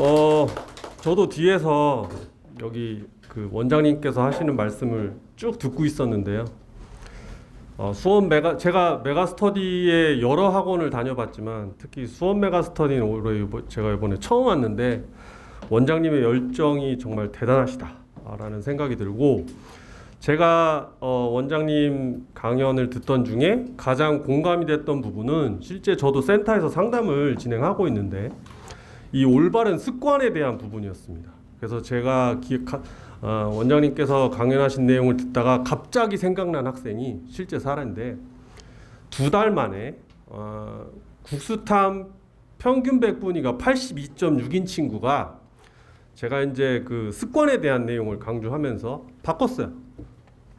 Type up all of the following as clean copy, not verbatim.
어, 저도 뒤에서 여기 그 원장님께서 하시는 말씀을 쭉 듣고 있었는데요. 제가 메가스터디에 여러 학원을 다녀봤지만 특히 수원 메가스터디는 올해 제가 이번에 처음 왔는데 원장님의 열정이 정말 대단하시다라는 생각이 들고, 제가 원장님 강연을 듣던 중에 가장 공감이 됐던 부분은 실제 저도 센터에서 상담을 진행하고 있는데 이 올바른 습관에 대한 부분이었습니다. 그래서 제가 원장님께서 강연하신 내용을 듣다가 갑자기 생각난 학생이 실제 사례인데, 2달 만에 국수탐 평균 백분위가 82.6인 친구가 제가 이제 그 습관에 대한 내용을 강조하면서 바꿨어요.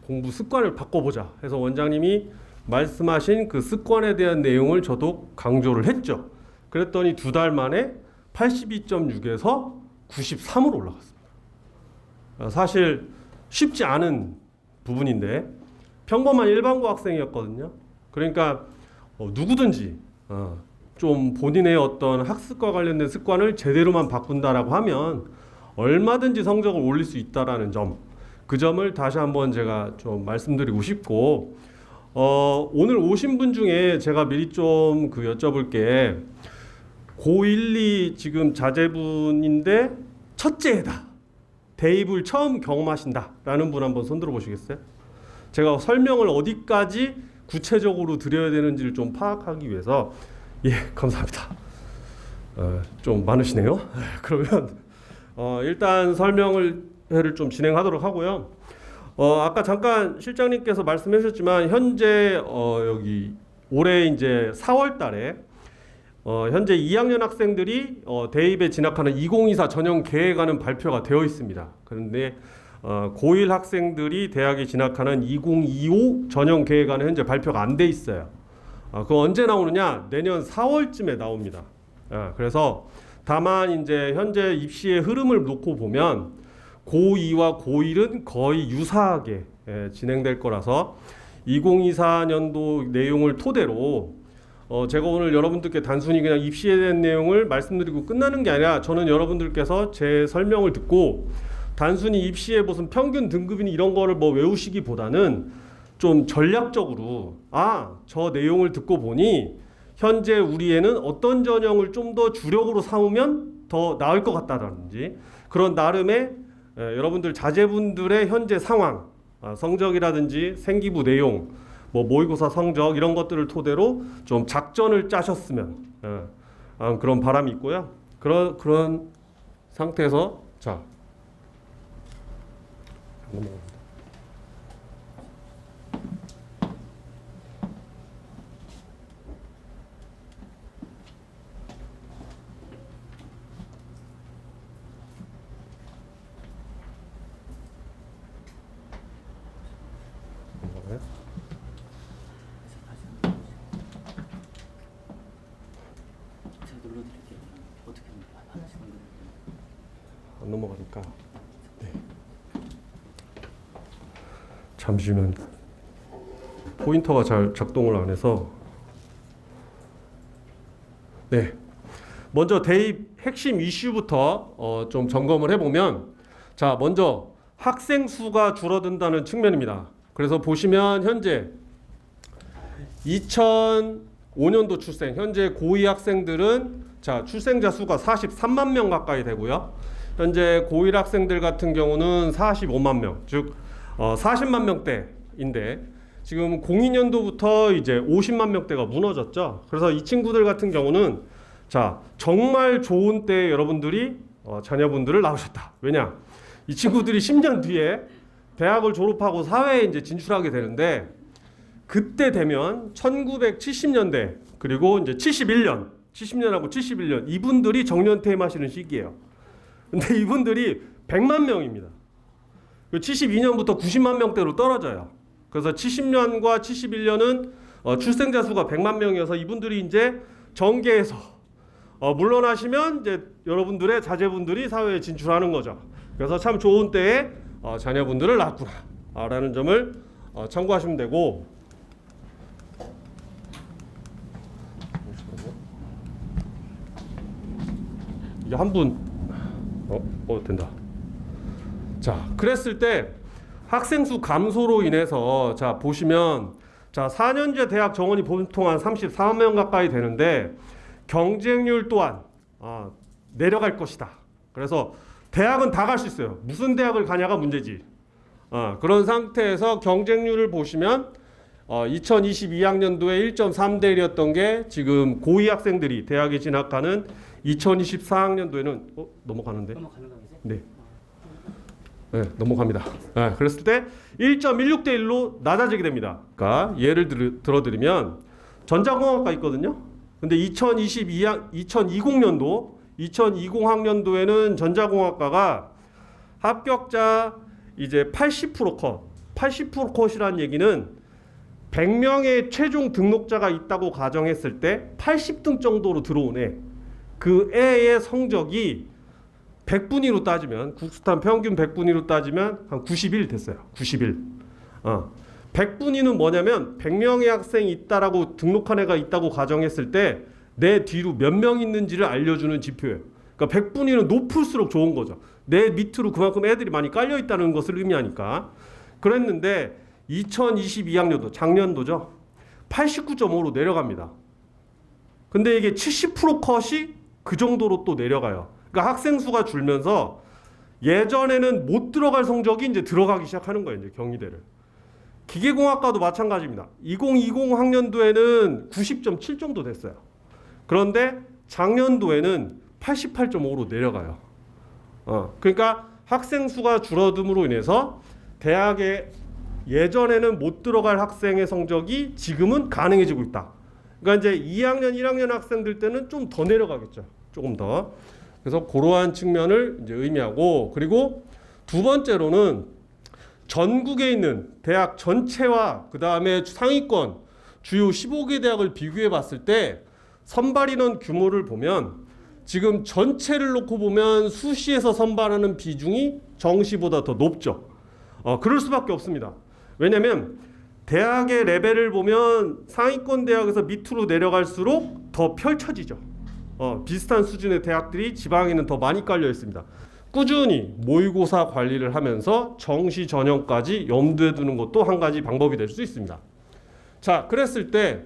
공부 습관을 바꿔보자 해서 원장님이 말씀하신 그 습관에 대한 내용을 저도 강조를 했죠. 그랬더니 2달 만에 82.6에서 93으로 올라갔습니다. 사실 쉽지 않은 부분인데 평범한 일반고 학생이었거든요. 그러니까 누구든지 좀 본인의 어떤 학습과 관련된 습관을 제대로만 바꾼다라고 하면 얼마든지 성적을 올릴 수 있다라는 점, 그 점을 다시 한번 제가 좀 말씀드리고 싶고, 오늘 오신 분 중에 제가 미리 좀 여쭤볼 게, 고1, 2 지금 자제분인데 첫째다, 대입을 처음 경험하신다라는 분 한번 손 들어 보시겠어요? 제가 설명을 어디까지 구체적으로 드려야 되는지를 좀 파악하기 위해서. 예, 감사합니다. 좀 많으시네요. 그러면 일단 설명을 좀 진행하도록 하고요. 아까 잠깐 실장님께서 말씀해 주셨지만 현재 여기 올해 이제 4월 달에 현재 2학년 학생들이 대입에 진학하는 2024 전형 계획안은 발표가 되어 있습니다. 그런데 고1 학생들이 대학에 진학하는 2025 전형 계획안은 현재 발표가 안 돼 있어요. 그거 언제 나오느냐? 내년 4월쯤에 나옵니다. 그래서 다만 이제 현재 입시의 흐름을 놓고 보면 고2와 고1은 거의 유사하게 진행될 거라서 2024년도 내용을 토대로 제가 오늘 여러분들께 단순히 그냥 입시에 대한 내용을 말씀드리고 끝나는 게 아니라, 저는 여러분들께서 제 설명을 듣고 단순히 입시에 무슨 평균 등급이니 이런 거를 뭐 외우시기보다는 좀 전략적으로 저 내용을 듣고 보니 현재 우리 애는 어떤 전형을 좀 더 주력으로 삼으면 더 나을 것 같다든지, 그런 나름의 여러분들 자제분들의 현재 상황, 성적이라든지 생기부 내용, 뭐 모의고사 성적 이런 것들을 토대로 좀 작전을 짜셨으면 그런 바람이 있고요. 그런 상태에서 자 눌러드릴게요. 어떻게 하나씩 눌러드릴게요. 안 넘어가니까. 네. 잠시만, 포인터가 잘 작동을 안 해서. 네. 먼저 대입 핵심 이슈부터 좀 점검을 해보면, 자, 먼저 학생 수가 줄어든다는 측면입니다. 그래서 보시면 현재 2005년도 출생, 현재 고2 학생들은 자 출생자 수가 43만 명 가까이 되고요. 현재 고1 학생들 같은 경우는 45만 명, 즉 40만 명대인데 지금 02년도부터 이제 50만 명대가 무너졌죠. 그래서 이 친구들 같은 경우는 자 정말 좋은 때에 여러분들이 자녀분들을 낳으셨다. 왜냐? 이 친구들이 10년 뒤에 대학을 졸업하고 사회에 이제 진출하게 되는데, 그때 되면 1970년대 그리고 이제 70년하고 71년 이분들이 정년퇴임하시는 시기예요. 근데 이분들이 100만 명입니다. 72년부터 90만 명대로 떨어져요. 그래서 70년과 71년은 출생자 수가 100만 명이어서 이분들이 이제 정계에서 물러나시면 이제 여러분들의 자제분들이 사회에 진출하는 거죠. 그래서 참 좋은 때에 자녀분들을 낳았구나라는 점을 참고하시면 되고, 이게 한 분 된다. 자, 그랬을 때 학생 수 감소로 인해서 자 보시면 자 4년제 대학 정원이 보통 한 34만 명 가까이 되는데 경쟁률 또한 내려갈 것이다. 그래서 대학은 다 갈 수 있어요. 무슨 대학을 가냐가 문제지. 그런 상태에서 경쟁률을 보시면 2022학년도에 1.3대 1이었던 게 지금 고2 학생들이 대학에 진학하는 2024학년도에는 넘어가는데? 넘어가는 거 이제? 네. 네, 넘어갑니다. 그랬을 때 1.16대 1로 낮아지게 됩니다. 그러니까 예를 들어드리면 전자공학과 있거든요. 근데 2020학년도에는 전자공학과가 합격자 이제 80% 컷. 80% 컷이라는 얘기는 100명의 최종 등록자가 있다고 가정했을 때 80등 정도로 들어온 애. 그 애의 성적이 100분위로 따지면 국수탄 평균 100분위로 따지면 한 91 됐어요. 91. 100분위는 뭐냐면 100명의 학생이 있다라고 등록한 애가 있다고 가정했을 때 내 뒤로 몇 명 있는지를 알려주는 지표예요. 그러니까 100분위는 높을수록 좋은 거죠. 내 밑으로 그만큼 애들이 많이 깔려 있다는 것을 의미하니까. 그랬는데 2022학년도 작년도죠. 89.5로 내려갑니다. 근데 이게 70% 컷이 그 정도로 또 내려가요. 그러니까 학생 수가 줄면서 예전에는 못 들어갈 성적이 이제 들어가기 시작하는 거예요. 이제 경희대를. 기계공학과도 마찬가지입니다. 2020 학년도에는 90.7 정도 됐어요. 그런데 작년도에는 88.5로 내려가요. 그러니까 학생 수가 줄어듦으로 인해서 대학에 예전에는 못 들어갈 학생의 성적이 지금은 가능해지고 있다. 그러니까 이제 2학년, 1학년 학생들 때는 좀 더 내려가겠죠. 조금 더. 그래서 그러한 측면을 이제 의미하고, 그리고 두 번째로는 전국에 있는 대학 전체와 그 다음에 상위권 주요 15개 대학을 비교해 봤을 때 선발 인원 규모를 보면 지금 전체를 놓고 보면 수시에서 선발하는 비중이 정시보다 더 높죠. 그럴 수밖에 없습니다. 왜냐하면 대학의 레벨을 보면 상위권 대학에서 밑으로 내려갈수록 더 펼쳐지죠. 비슷한 수준의 대학들이 지방에는 더 많이 깔려 있습니다. 꾸준히 모의고사 관리를 하면서 정시 전형까지 염두에 두는 것도 한 가지 방법이 될 수 있습니다. 자, 그랬을 때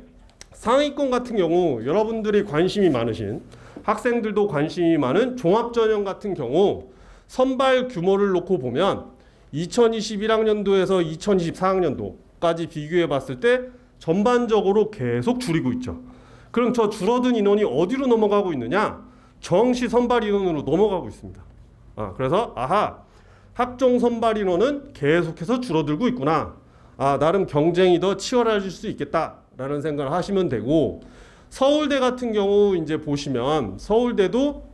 상위권 같은 경우 여러분들이 관심이 많으신 학생들도 관심이 많은 종합전형 같은 경우 선발 규모를 놓고 보면 2021학년도에서 2024학년도까지 비교해 봤을 때 전반적으로 계속 줄이고 있죠. 그럼 저 줄어든 인원이 어디로 넘어가고 있느냐? 정시 선발 인원으로 넘어가고 있습니다. 그래서 학종 선발 인원은 계속해서 줄어들고 있구나. 나름 경쟁이 더 치열해질 수 있겠다라는 생각을 하시면 되고, 서울대 같은 경우 이제 보시면 서울대도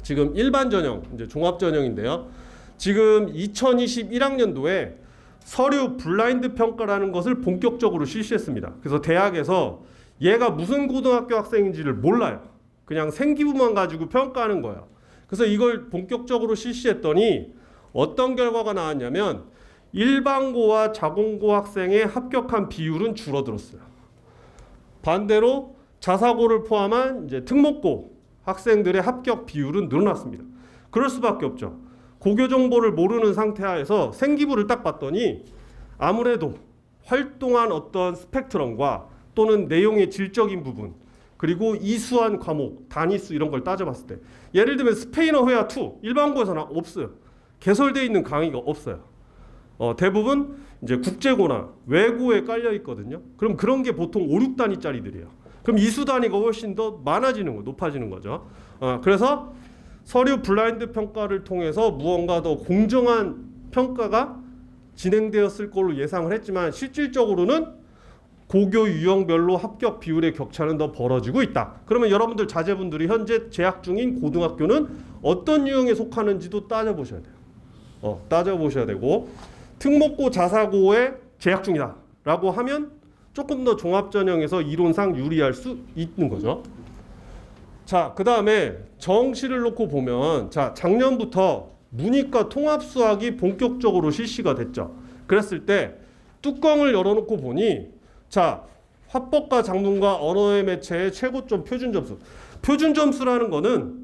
지금 일반 전형, 이제 종합 전형인데요. 지금 2021학년도에 서류 블라인드 평가라는 것을 본격적으로 실시했습니다. 그래서 대학에서 얘가 무슨 고등학교 학생인지를 몰라요. 그냥 생기부만 가지고 평가하는 거예요. 그래서 이걸 본격적으로 실시했더니 어떤 결과가 나왔냐면 일반고와 자공고 학생의 합격한 비율은 줄어들었어요. 반대로 자사고를 포함한 이제 특목고 학생들의 합격 비율은 늘어났습니다. 그럴 수밖에 없죠. 고교 정보를 모르는 상태하에서 생기부를 딱 봤더니 아무래도 활동한 어떤 스펙트럼과 또는 내용의 질적인 부분, 그리고 이수한 과목, 단위수 이런 걸 따져봤을 때 예를 들면 스페인어 회화 2 일반고에서는 없어요. 개설되어 있는 강의가 없어요. 대부분 이제 국제고나 외고에 깔려 있거든요. 그럼 그런 게 보통 5, 6단위짜리들이에요. 그럼 이수 단위가 훨씬 더 많아지는 거, 높아지는 거죠. 그래서 서류 블라인드 평가를 통해서 무언가 더 공정한 평가가 진행되었을 걸로 예상을 했지만 실질적으로는 고교 유형별로 합격 비율의 격차는 더 벌어지고 있다. 그러면 여러분들 자제분들이 현재 재학 중인 고등학교는 어떤 유형에 속하는지도 따져보셔야 돼요. 따져보셔야 되고, 특목고 자사고에 재학 중이다 라고 하면 조금 더 종합전형에서 이론상 유리할 수 있는 거죠. 자, 그 다음에 정시를 놓고 보면, 자, 작년부터 문이과 통합수학이 본격적으로 실시가 됐죠. 그랬을 때 뚜껑을 열어놓고 보니, 자, 화법과 작문과 언어의 매체의 최고점 표준 점수. 표준 점수라는 거는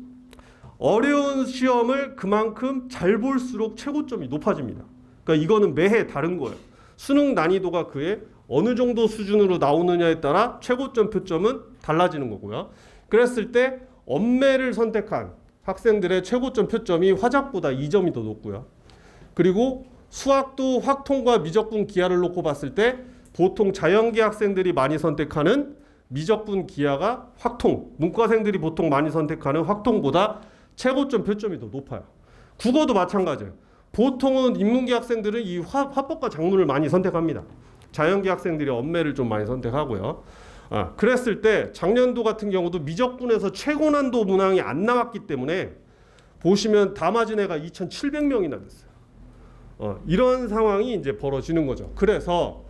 어려운 시험을 그만큼 잘 볼수록 최고점이 높아집니다. 그러니까 이거는 매해 다른 거예요. 수능 난이도가 그에 어느 정도 수준으로 나오느냐에 따라 최고점 표점은 달라지는 거고요. 그랬을 때 엄매를 선택한 학생들의 최고점 표점이 화작보다 2점이 더 높고요. 그리고 수학도 확통과 미적분 기하를 놓고 봤을 때 보통 자연계 학생들이 많이 선택하는 미적분 기하가 확통, 문과생들이 보통 많이 선택하는 확통보다 최고점 표점이 더 높아요. 국어도 마찬가지예요. 보통은 인문계 학생들은 이 화법과 작문을 많이 선택합니다. 자연계 학생들이 엄매를 좀 많이 선택하고요. 그랬을 때 작년도 같은 경우도 미적분에서 최고 난도 문항이 안 나왔기 때문에 보시면 다 맞은 애가 2,700명이나 됐어요. 이런 상황이 이제 벌어지는 거죠. 그래서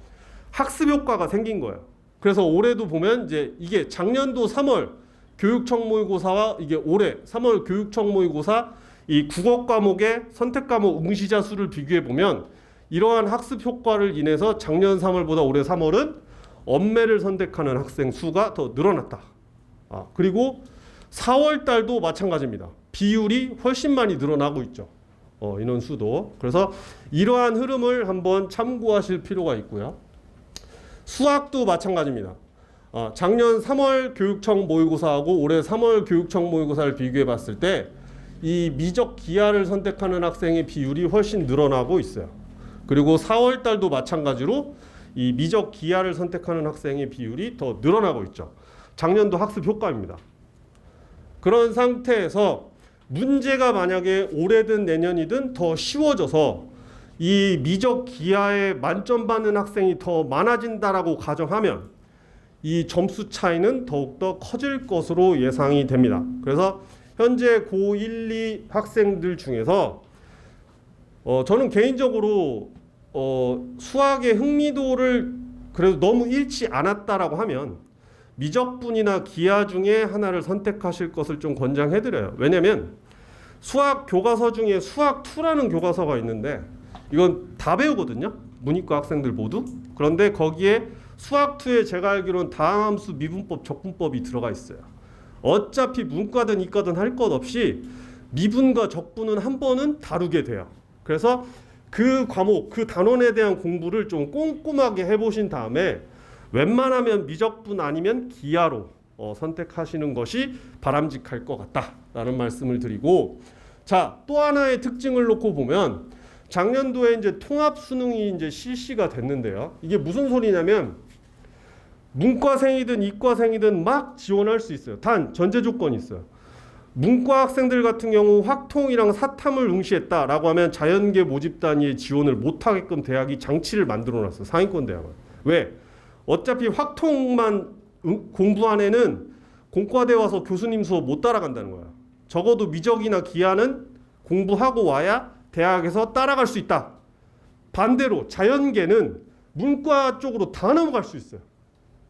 학습 효과가 생긴 거예요. 그래서 올해도 보면 이제 이게 작년도 3월 교육청 모의고사와 이게 올해 3월 교육청 모의고사 이 국어 과목의 선택 과목 응시자 수를 비교해 보면 이러한 학습 효과를 인해서 작년 3월보다 올해 3월은 엄매를 선택하는 학생 수가 더 늘어났다. 그리고 4월 달도 마찬가지입니다. 비율이 훨씬 많이 늘어나고 있죠. 인원수도. 그래서 이러한 흐름을 한번 참고하실 필요가 있고요. 수학도 마찬가지입니다. 작년 3월 교육청 모의고사하고 올해 3월 교육청 모의고사를 비교해 봤을 때 이 미적 기하를 선택하는 학생의 비율이 훨씬 늘어나고 있어요. 그리고 4월 달도 마찬가지로 이 미적 기하를 선택하는 학생의 비율이 더 늘어나고 있죠. 작년도 학습 효과입니다. 그런 상태에서 문제가 만약에 올해든 내년이든 더 쉬워져서 이 미적 기하에 만점 받는 학생이 더 많아진다라고 가정하면 이 점수 차이는 더욱더 커질 것으로 예상이 됩니다. 그래서 현재 고1, 2 학생들 중에서 저는 개인적으로 수학의 흥미도를 그래도 너무 잃지 않았다라고 하면 미적분이나 기하 중에 하나를 선택하실 것을 좀 권장해드려요. 왜냐면 수학 교과서 중에 수학2라는 교과서가 있는데 이건 다 배우거든요. 문이과 학생들 모두. 그런데 거기에 수학2에 제가 알기로는 다항함수, 미분법, 적분법이 들어가 있어요. 어차피 문과든 이과든 할 것 없이 미분과 적분은 한 번은 다루게 돼요. 그래서 그 과목, 그 단원에 대한 공부를 좀 꼼꼼하게 해보신 다음에 웬만하면 미적분 아니면 기하로 선택하시는 것이 바람직할 것 같다라는 말씀을 드리고, 자, 또 하나의 특징을 놓고 보면 작년도에 이제 통합 수능이 이제 실시가 됐는데요. 이게 무슨 소리냐면 문과생이든 이과생이든 막 지원할 수 있어요. 단 전제 조건이 있어요. 문과 학생들 같은 경우 확통이랑 사탐을 응시했다라고 하면 자연계 모집 단위에 지원을 못하게끔 대학이 장치를 만들어놨어요. 상위권 대학은. 왜? 어차피 확통만 공부한 애는 공과대 와서 교수님 수업 못 따라간다는 거야. 적어도 미적이나 기하는 공부하고 와야 대학에서 따라갈 수 있다. 반대로 자연계는 문과 쪽으로 다 넘어갈 수 있어요.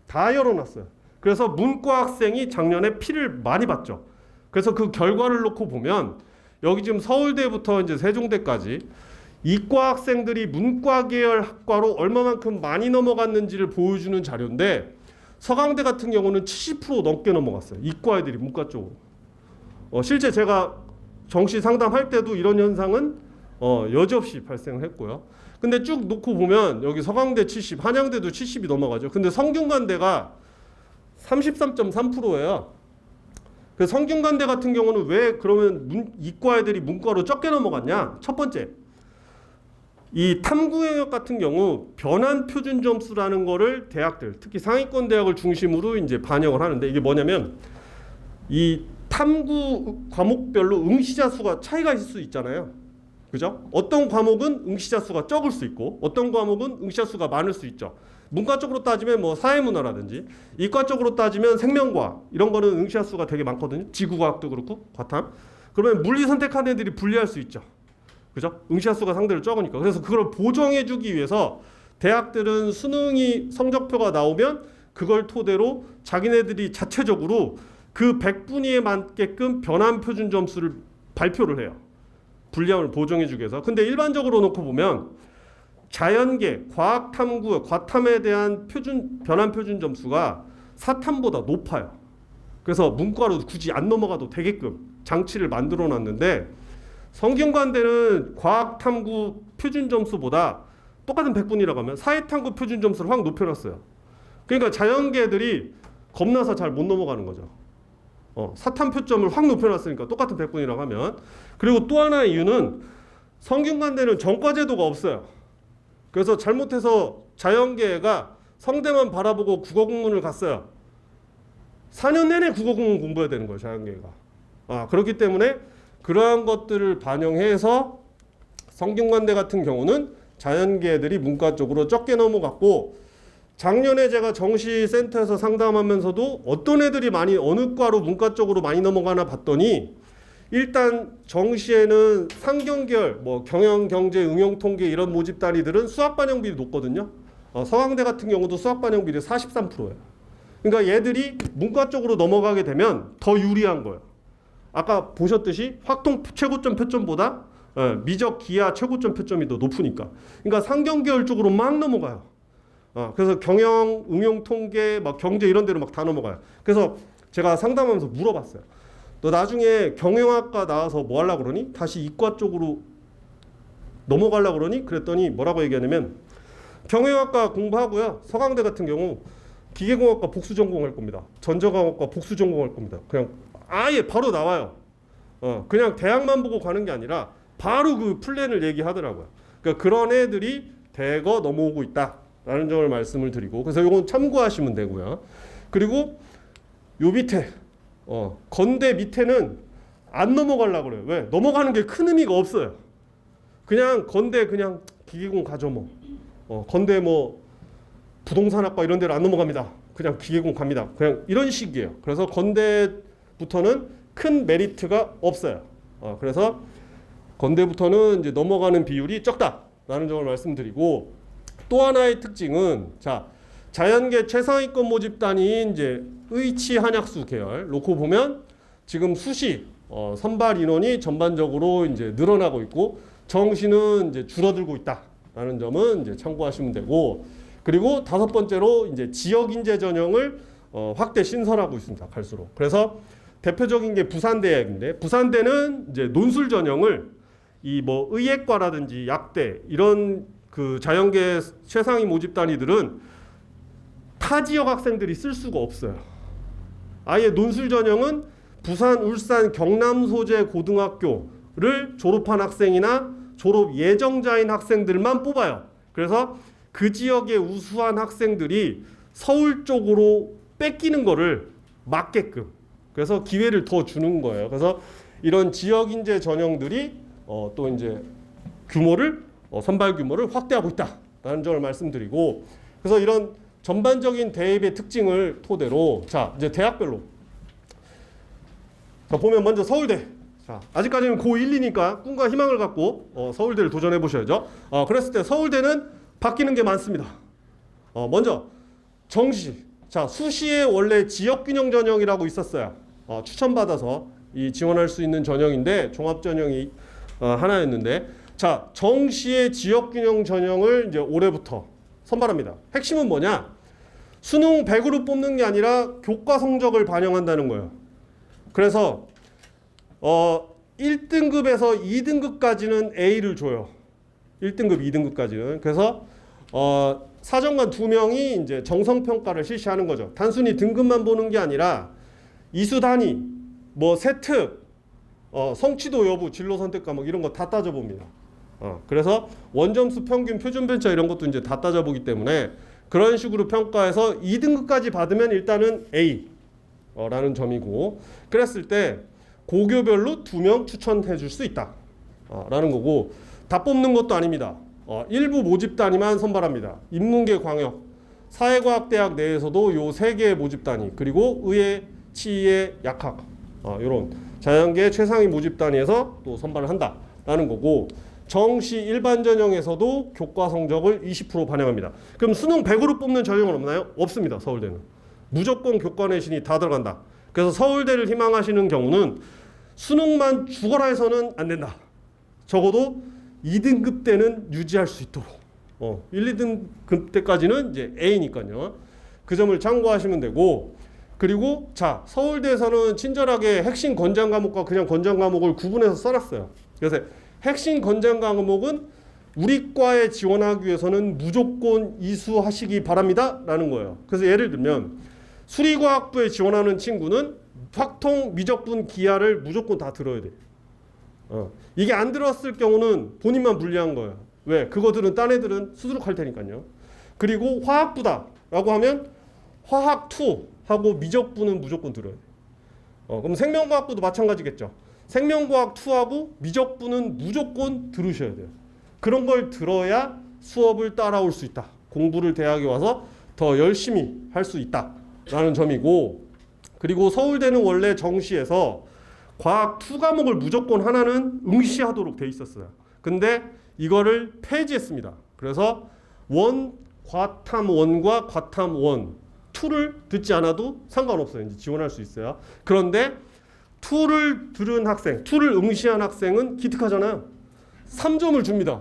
다 열어놨어요. 그래서 문과 학생이 작년에 피를 많이 봤죠. 그래서 그 결과를 놓고 보면 여기 지금 서울대부터 이제 세종대까지 이과 학생들이 문과 계열 학과로 얼마만큼 많이 넘어갔는지를 보여주는 자료인데 서강대 같은 경우는 70% 넘게 넘어갔어요. 이과 애들이 문과 쪽으로. 실제 제가 정시 상담할 때도 이런 현상은 여지없이 발생을 했고요. 근데 쭉 놓고 보면 여기 서강대 70, 한양대도 70이 넘어가죠. 근데 성균관대가 33.3%예요. 그 성균관대 같은 경우는 왜 그러면 이과 애들이 문과로 적게 넘어갔냐? 첫 번째, 이 탐구 영역 같은 경우 변환 표준 점수라는 거를 대학들, 특히 상위권 대학을 중심으로 이제 반영을 하는데 이게 뭐냐면 이 탐구 과목별로 응시자 수가 차이가 있을 수 있잖아요. 그죠? 어떤 과목은 응시자 수가 적을 수 있고 어떤 과목은 응시자 수가 많을 수 있죠. 문과 쪽으로 따지면 뭐 사회문화라든지 이과 쪽으로 따지면 생명과학 이런 거는 응시자 수가 되게 많거든요. 지구과학도 그렇고 과탐. 그러면 물리 선택한 애들이 불리할 수 있죠. 그죠? 응시자 수가 상대로 적으니까. 그래서 그걸 보정해 주기 위해서 대학들은 수능이 성적표가 나오면 그걸 토대로 자기네들이 자체적으로 그 100분위에 맞게끔 변환 표준 점수를 발표를 해요. 불리함을 보정해 주기 위해서. 근데 일반적으로 놓고 보면 자연계, 과학 탐구, 과탐에 대한 변환 표준 점수가 사탐보다 높아요. 그래서 문과로 굳이 안 넘어가도 되게끔 장치를 만들어 놨는데 성균관대는 과학탐구 표준 점수보다 똑같은 100분이라고 하면 사회탐구 표준 점수를 확 높여놨어요. 그러니까 자연계들이 겁나서 잘 못 넘어가는 거죠. 사탐 표점을 확 높여놨으니까 똑같은 100분이라고 하면. 그리고 또 하나의 이유는 성균관대는 전과제도가 없어요. 그래서 잘못해서 자연계가 성대만 바라보고 국어국문을 갔어요. 4년 내내 국어국문 공부해야 되는 거예요, 자연계가. 그렇기 때문에 그러한 것들을 반영해서 성균관대 같은 경우는 자연계들이 문과 쪽으로 적게 넘어갔고, 작년에 제가 정시센터에서 상담하면서도 어떤 애들이 많이 어느 과로 문과 쪽으로 많이 넘어가나 봤더니 일단 정시에는 상경계열, 뭐 경영, 경제, 응용, 통계 이런 모집 단위들은 수학 반영 비율이 높거든요. 서강대 같은 경우도 수학 반영 비율이 43%예요. 그러니까 얘들이 문과 쪽으로 넘어가게 되면 더 유리한 거예요. 아까 보셨듯이 확통 최고점 표점보다 미적 기하 최고점 표점이 더 높으니까. 그러니까 상경계열 쪽으로 막 넘어가요. 그래서 경영, 응용, 통계, 막 경제 이런 데로 막 다 넘어가요. 그래서 제가 상담하면서 물어봤어요. 너 나중에 경영학과 나와서 뭐 하려고 그러니? 다시 이과 쪽으로 넘어가려고 그러니? 그랬더니 뭐라고 얘기하냐면 경영학과 공부하고요. 서강대 같은 경우 기계공학과 복수 전공할 겁니다. 전자공학과 복수 전공할 겁니다. 그냥 아예 바로 나와요. 그냥 대학만 보고 가는 게 아니라 바로 그 플랜을 얘기하더라고요. 그러니까 그런 애들이 대거 넘어오고 있다라는 점을 말씀을 드리고, 그래서 이건 참고하시면 되고요. 그리고 요 밑에 건대 밑에는 안 넘어가려고 그래요. 왜? 넘어가는 게 큰 의미가 없어요. 그냥 건대 그냥 기계공 가죠 뭐. 건대 뭐 부동산학과 이런 데로 안 넘어갑니다. 그냥 기계공 갑니다. 그냥 이런 식이에요. 그래서 건대부터는 큰 메리트가 없어요. 그래서 건대부터는 이제 넘어가는 비율이 적다라는 점을 말씀드리고, 또 하나의 특징은 자연계 최상위권 모집 단위인 이제 의치 한약수 계열 놓고 보면 지금 수시 선발 인원이 전반적으로 이제 늘어나고 있고 정시는 이제 줄어들고 있다라는 점은 이제 참고하시면 되고, 그리고 다섯 번째로 이제 지역 인재 전형을 확대 신설하고 있습니다. 갈수록. 그래서 대표적인 게 부산대학인데, 부산대는 이제 논술 전형을 이 뭐 의예과라든지 약대 이런 그 자연계 최상위 모집 단위들은 타 지역 학생들이 쓸 수가 없어요. 아예 논술 전형은 부산, 울산, 경남 소재 고등학교를 졸업한 학생이나 졸업 예정자인 학생들만 뽑아요. 그래서 그 지역의 우수한 학생들이 서울 쪽으로 뺏기는 거를 막게끔, 그래서 기회를 더 주는 거예요. 그래서 이런 지역 인재 전형들이 또 이제 규모를 선발 규모를 확대하고 있다라는 점을 말씀드리고, 그래서 이런 전반적인 대입의 특징을 토대로 이제 대학별로 보면 먼저 서울대. 아직까지는 고1, 2니까 꿈과 희망을 갖고 서울대를 도전해 보셔야죠. 그랬을 때 서울대는 바뀌는 게 많습니다. 먼저 정시. 수시에 원래 지역균형 전형이라고 있었어요. 추천받아서 지원할 수 있는 전형인데 종합 전형이 하나였는데, 정시의 지역균형 전형을 이제 올해부터 선발합니다. 핵심은 뭐냐? 수능 100으로 뽑는 게 아니라 교과 성적을 반영한다는 거예요. 그래서 1등급에서 2등급까지는 A를 줘요. 1등급, 2등급까지는. 그래서 사정관 2명이 이제 정성평가를 실시하는 거죠. 단순히 등급만 보는 게 아니라 이수 단위, 뭐 세특, 성취도 여부, 진로 선택 과목 이런 거 다 따져봅니다. 그래서 원점수 평균, 표준 편차 이런 것도 이제 다 따져보기 때문에 그런 식으로 평가해서 2등급까지 받으면 일단은 A 라는 점이고, 그랬을 때 고교별로 2명 추천해 줄 수 있다 라는 거고, 다 뽑는 것도 아닙니다. 일부 모집 단위만 선발합니다. 인문계 광역, 사회과학대학 내에서도 요 3개의 모집 단위, 그리고 의예, 치예, 약학 이런 자연계 최상위 모집 단위에서 또 선발을 한다라는 거고, 정시 일반 전형에서도 교과 성적을 20% 반영합니다. 그럼 수능 100으로 뽑는 전형은 없나요? 없습니다. 서울대는 무조건 교과 내신이 다 들어간다. 그래서 서울대를 희망하시는 경우는 수능만 죽어라 해서는 안 된다. 적어도 2등급 때는 유지할 수 있도록 1, 2등급 때까지는 이제 A니까요. 그 점을 참고하시면 되고, 그리고 자, 서울대에서는 친절하게 핵심 권장 과목과 그냥 권장 과목을 구분해서 써놨어요. 그래서 핵심 권장 과목은 우리 과에 지원하기 위해서는 무조건 이수하시기 바랍니다 라는 거예요. 그래서 예를 들면 수리과학부에 지원하는 친구는 확통, 미적분, 기하를 무조건 다 들어야 돼. 이게 안 들었을 경우는 본인만 불리한 거예요. 왜? 그거들은 딴 애들은 수두룩할 테니까요. 그리고 화학부다 라고 하면 화학2 하고 미적분은 무조건 들어야 돼. 그럼 생명과학부도 마찬가지겠죠. 생명과학2하고 미적분은 무조건 들으셔야 돼요. 그런 걸 들어야 수업을 따라올 수 있다. 공부를 대학에 와서 더 열심히 할 수 있다 라는 점이고, 그리고 서울대는 원래 정시에서 과학 2과목을 무조건 하나는 응시하도록 돼 있었어요. 근데 이거를 폐지했습니다. 그래서 과탐 1과 과탐 2를 듣지 않아도 상관없어요. 이제 지원할 수 있어요. 그런데 2를 들은 학생, 2를 응시한 학생은 기특하잖아요. 3점을 줍니다.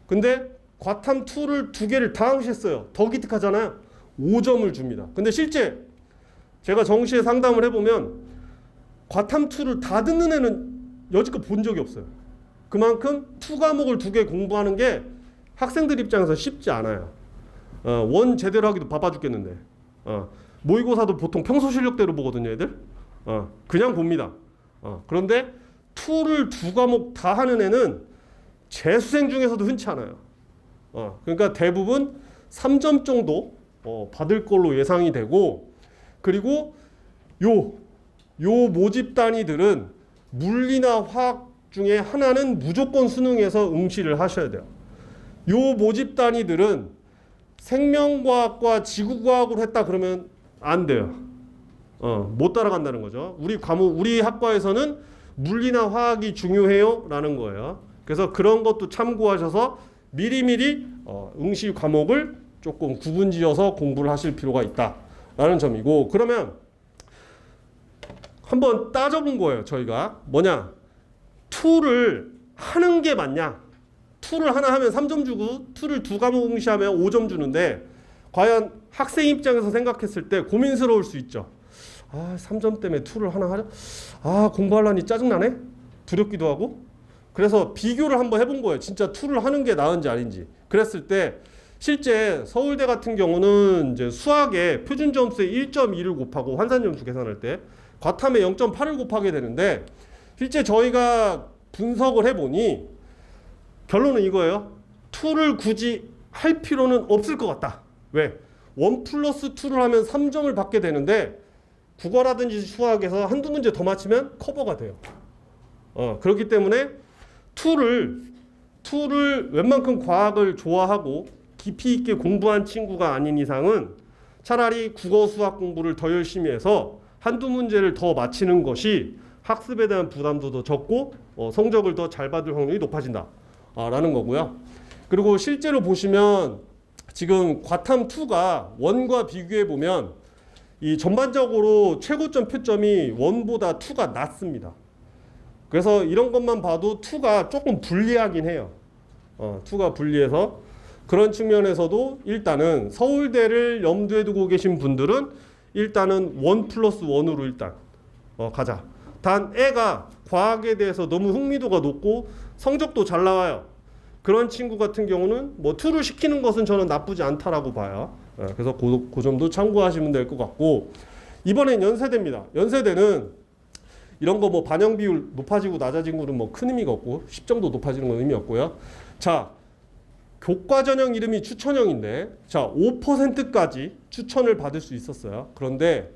근데 과탐 2를 2개를 다 응시했어요. 더 기특하잖아요. 5점을 줍니다. 근데 실제 제가 정시에 상담을 해보면 과탐 2를 다 듣는 애는 여지껏 본 적이 없어요. 그만큼 2과목을 2개 공부하는 게 학생들 입장에서 쉽지 않아요. 원 제대로 하기도 바빠 죽겠는데. 모의고사도 보통 평소 실력대로 보거든요, 애들. 그냥 봅니다. 그런데 2를 2과목 다 하는 애는 재수생 중에서도 흔치 않아요. 그러니까 대부분 3점 정도 받을 걸로 예상이 되고, 그리고 요 모집 단위들은 물리나 화학 중에 하나는 무조건 수능에서 응시를 하셔야 돼요. 요 모집 단위들은 생명과학과 지구과학으로 했다 그러면 안 돼요. 못 따라간다는 거죠. 우리 학과에서는 물리나 화학이 중요해요 라는 거예요. 그래서 그런 것도 참고하셔서 미리미리 응시 과목을 조금 구분지어서 공부를 하실 필요가 있다라는 점이고, 그러면 한번 따져본 거예요. 저희가 뭐냐, 2를 하는 게 맞냐, 2를 하나 하면 3점 주고 2를 2과목 응시하면 5점 주는데 과연 학생 입장에서 생각했을 때 고민스러울 수 있죠. 3점 때문에 2를 하나 하자, 공부하려니 짜증나네, 두렵기도 하고. 그래서 비교를 한번 해본 거예요. 진짜 2를 하는 게 나은지 아닌지. 그랬을 때 실제 서울대 같은 경우는 이제 수학에 표준 점수에 1.2를 곱하고 환산 점수 계산할 때 과탐에 0.8을 곱하게 되는데, 실제 저희가 분석을 해보니 결론은 이거예요. 2를 굳이 할 필요는 없을 것 같다. 왜? 1+2를 하면 3점을 받게 되는데 국어라든지 수학에서 한두 문제 더 맞히면 커버가 돼요. 그렇기 때문에 2를 웬만큼 과학을 좋아하고 깊이 있게 공부한 친구가 아닌 이상은 차라리 국어 수학 공부를 더 열심히 해서 한두 문제를 더 맞히는 것이 학습에 대한 부담도 더 적고 성적을 더 잘 받을 확률이 높아진다 라는 거고요. 그리고 실제로 보시면 지금 과탐 2가 1과 비교해 보면 이 전반적으로 최고점 표점이 1보다 2가 낮습니다. 그래서 이런 것만 봐도 2가 조금 불리하긴 해요. 2가 불리해서 그런 측면에서도 일단은 서울대를 염두에 두고 계신 분들은 일단은 1+1으로 일단 가자. 단 애가 과학에 대해서 너무 흥미도가 높고 성적도 잘 나와요. 그런 친구 같은 경우는 뭐 2를 시키는 것은 저는 나쁘지 않다라고 봐요. 그래서 그 점도 참고하시면 될 것 같고, 이번엔 연세대입니다. 연세대는 이런 거 뭐 반영 비율 높아지고 낮아진 거는 뭐 큰 의미가 없고 10 정도 높아지는 건 의미 없고요. 자, 교과 전형 이름이 추천형인데 자 5%까지 추천을 받을 수 있었어요. 그런데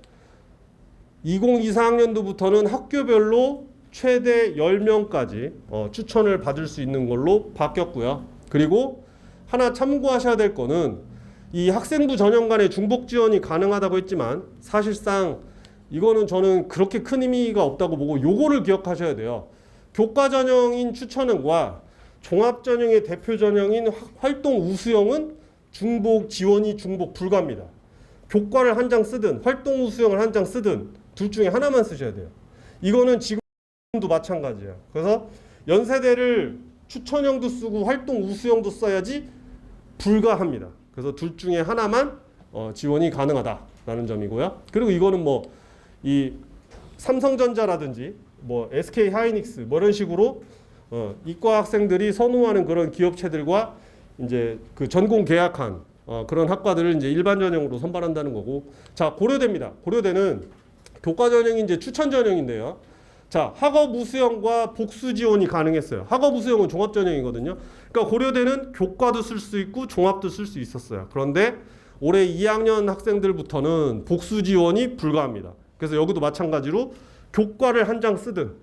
2024학년도부터는 학교별로 최대 10명까지 추천을 받을 수 있는 걸로 바뀌었고요. 그리고 하나 참고하셔야 될 거는 이 학생부 전형 간의 중복 지원이 가능하다고 했지만 사실상 이거는 저는 그렇게 큰 의미가 없다고 보고 요거를 기억하셔야 돼요. 교과 전형인 추천형과 종합 전형의 대표 전형인 활동 우수형은 중복 지원이 중복 불가입니다. 교과를 한 장 쓰든 활동 우수형을 한 장 쓰든 둘 중에 하나만 쓰셔야 돼요. 이거는 지금도 마찬가지예요. 그래서 연세대를 추천형도 쓰고 활동 우수형도 써야지 불가합니다. 그래서 둘 중에 하나만 지원이 가능하다 있다라는 점이고요. 그리고 이거는 뭐 이 삼성전자라든지 뭐 SK 하이닉스 뭐 이런 식으로 이과 학생들이 선호하는 그런 기업체들과 이제 그 전공 계약한 그런 학과들을 이제 일반 전형으로 선발한다는 거고. 자, 고려대입니다. 고려대는 교과 전형이 이제 추천 전형인데요. 자, 학업 우수형과 복수 지원이 가능했어요. 학업 우수형은 종합 전형이거든요. 그러니까 고려대는 교과도 쓸 수 있고 종합도 쓸 수 있었어요. 그런데 올해 2학년 학생들부터는 복수 지원이 불가합니다. 그래서 여기도 마찬가지로 교과를 한 장 쓰든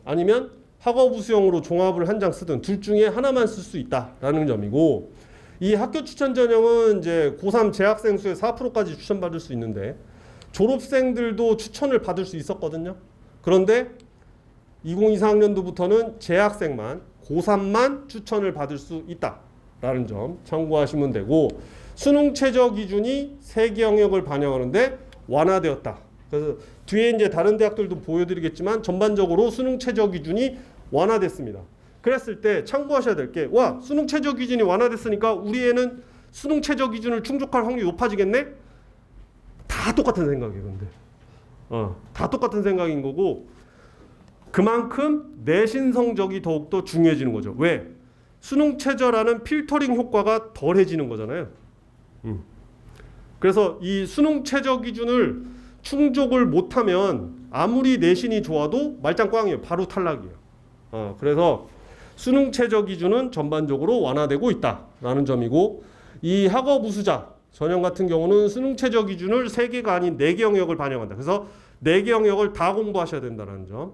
아니면 학업 우수형으로 종합을 한 장 쓰든 둘 중에 하나만 쓸 수 있다라는 점이고, 이 학교 추천 전형은 이제 고3 재학생 수의 4%까지 추천받을 수 있는데 졸업생들도 추천을 받을 수 있었거든요. 그런데 2024학년도부터는 재학생만 고3만 추천을 받을 수 있다라는 점 참고하시면 되고, 수능 최저 기준이 3개 영역을 반영하는데 완화되었다. 그래서 뒤에 이제 다른 대학들도 보여드리겠지만 전반적으로 수능 최저 기준이 완화됐습니다. 그랬을 때 참고하셔야 될 게, 와, 수능 최저 기준이 완화됐으니까 우리 애는 수능 최저 기준을 충족할 확률이 높아지겠네? 다 똑같은 생각이에요, 근데. 다 똑같은 생각인 거고, 그만큼 내신 성적이 더욱더 중요해지는 거죠. 왜? 수능 최저라는 필터링 효과가 덜해지는 거잖아요. 그래서 이 수능 최저 기준을 충족을 못하면 아무리 내신이 좋아도 말짱 꽝이에요. 바로 탈락이에요. 그래서 수능 최저 기준은 전반적으로 완화되고 있다라는 점이고, 이 학업 우수자 전형 같은 경우는 수능 최저 기준을 3개가 아닌 4개 영역을 반영한다. 그래서 4개 영역을 다 공부하셔야 된다는 점.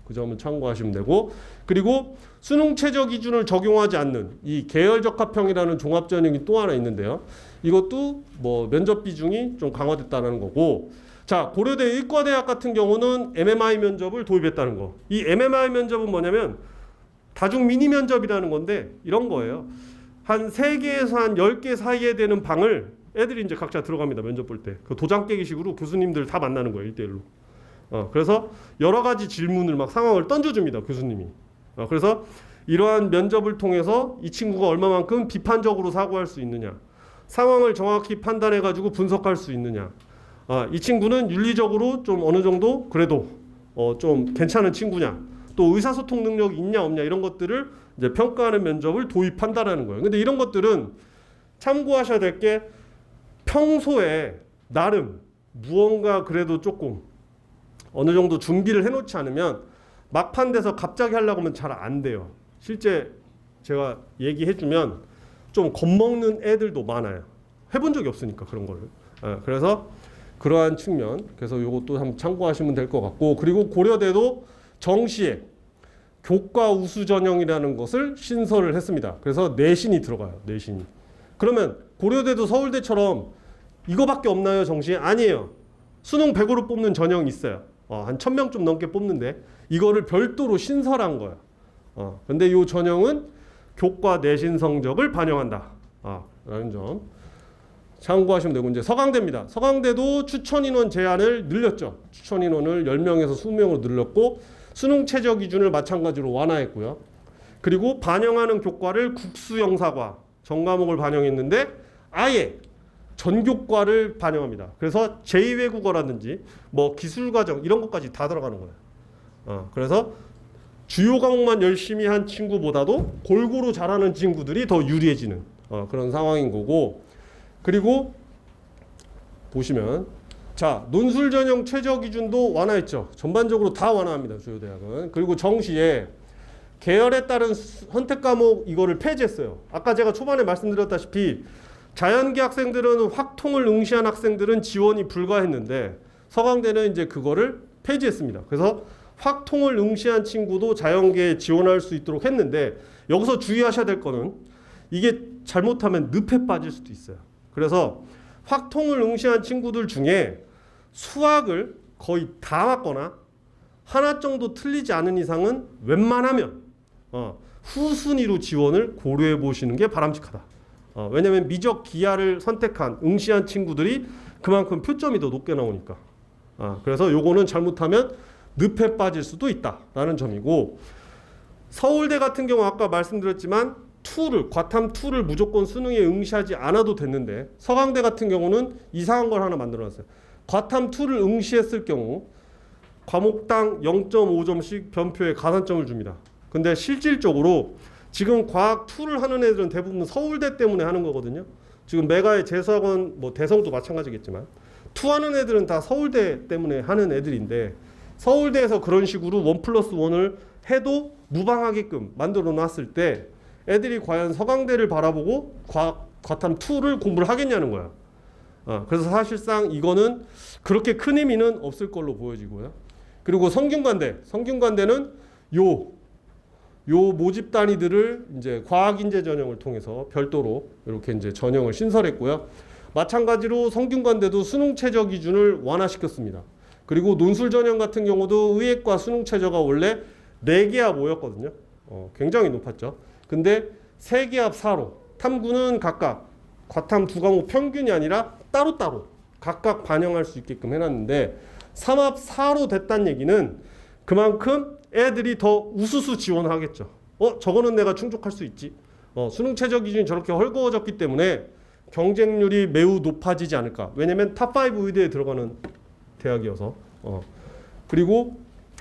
그 점은 참고하시면 되고, 그리고 수능 최저 기준을 적용하지 않는 이 계열 적합형이라는 종합 전형이 또 하나 있는데요. 이것도 뭐 면접 비중이 좀 강화됐다는 거고, 자, 고려대 의과대학 같은 경우는 MMI 면접을 도입했다는 거. 이 MMI 면접은 뭐냐면 다중 미니 면접이라는 건데 이런 거예요. 한 3개에서 한 10개 사이에 되는 방을 애들이 이제 각자 들어갑니다. 면접 볼 때. 그 도장 깨기식으로 교수님들 다 만나는 거예요. 1대1로. 그래서 여러 가지 질문을 막 상황을 던져줍니다. 교수님이. 그래서 이러한 면접을 통해서 이 친구가 얼마만큼 비판적으로 사고할 수 있느냐, 상황을 정확히 판단해가지고 분석할 수 있느냐, 이 친구는 윤리적으로 좀 어느 정도 그래도 좀 괜찮은 친구냐, 또 의사소통 능력이 있냐 없냐 이런 것들을 이제 평가하는 면접을 도입한다라는 거예요. 근데 이런 것들은 참고하셔야 될 게, 평소에 나름 무언가 그래도 조금 어느 정도 준비를 해놓지 않으면 막판 돼서 갑자기 하려고 하면 잘 안 돼요. 실제 제가 얘기해주면 좀 겁먹는 애들도 많아요. 해본 적이 없으니까 그런 거를. 그래서 그러한 측면, 그래서 이것도 한번 참고하시면 될 것 같고, 그리고 고려대도 정시에 교과 우수 전형이라는 것을 신설을 했습니다. 그래서 내신이 들어가요. 내신이. 그러면 고려대도 서울대처럼 이거밖에 없나요, 정시에? 아니에요. 수능 100으로 뽑는 전형이 있어요. 한 1000명 좀 넘게 뽑는데 이거를 별도로 신설한 거예요. 근데 이 전형은 교과 내신 성적을 반영한다. 라는 점 참고하시면 되고, 이제 서강대입니다. 서강대도 추천 인원 제한을 늘렸죠. 추천 인원을 10명에서 20명으로 늘렸고, 수능 최저 기준을 마찬가지로 완화했고요. 그리고 반영하는 교과를 국수영사과 전과목을 반영했는데 아예 전교과를 반영합니다. 그래서 제2외국어라든지 뭐 기술과정 이런 것까지 다 들어가는 거예요. 그래서 주요 과목만 열심히 한 친구보다도 골고루 잘하는 친구들이 더 유리해지는 그런 상황인 거고, 그리고 보시면 자, 논술 전형 최저 기준도 완화했죠. 전반적으로 다 완화합니다. 주요 대학은. 그리고 정시에 계열에 따른 선택 과목 이거를 폐지했어요. 아까 제가 초반에 말씀드렸다시피 자연계 학생들은 확통을 응시한 학생들은 지원이 불가했는데 서강대는 이제 그거를 폐지했습니다. 그래서 확통을 응시한 친구도 자연계에 지원할 수 있도록 했는데, 여기서 주의하셔야 될 거는 이게 잘못하면 늪에 빠질 수도 있어요. 그래서 확통을 응시한 친구들 중에 수학을 거의 다 맞거나 하나 정도 틀리지 않은 이상은 웬만하면 후순위로 지원을 고려해 보시는 게 바람직하다. 왜냐하면 미적 기하를 선택한 응시한 친구들이 그만큼 표점이 더 높게 나오니까. 그래서 요거는 잘못하면 늪에 빠질 수도 있다라는 점이고, 서울대 같은 경우 아까 말씀드렸지만 과탐 2를 무조건 수능에 응시하지 않아도 됐는데 서강대 같은 경우는 이상한 걸 하나 만들어놨어요. 과탐 2를 응시했을 경우 과목당 0.5점씩 변표에 가산점을 줍니다. 근데 실질적으로 지금 과학 2를 하는 애들은 대부분 서울대 때문에 하는 거거든요. 지금 메가의 재수학원 뭐 대성도 마찬가지겠지만 2 하는 애들은 다 서울대 때문에 하는 애들인데 서울대에서 그런 식으로 1+1을 해도 무방하게끔 만들어 놨을 때 애들이 과연 서강대를 바라보고 과탐 2를 공부를 하겠냐는 거야. 그래서 사실상 이거는 그렇게 큰 의미는 없을 걸로 보여지고요. 그리고 성균관대는 요 모집 단위들을 이제 과학인재 전형을 통해서 별도로 이렇게 이제 전형을 신설했고요. 마찬가지로 성균관대도 수능 최저 기준을 완화시켰습니다. 그리고 논술 전형 같은 경우도 의예과 수능 최저가 원래 4개합 5였거든요. 굉장히 높았죠. 근데 3개합 4로 탐구는 각각 과탐 2과목 평균이 아니라 따로따로 각각 반영할 수 있게끔 해놨는데 3합 4로 됐다는 얘기는 그만큼 애들이 더 우수수 지원을 하겠죠. 저거는 내가 충족할 수 있지. 수능 최저 기준이 저렇게 헐거워졌기 때문에 경쟁률이 매우 높아지지 않을까. 왜냐면 탑5 의대에 들어가는 대학이어서. 그리고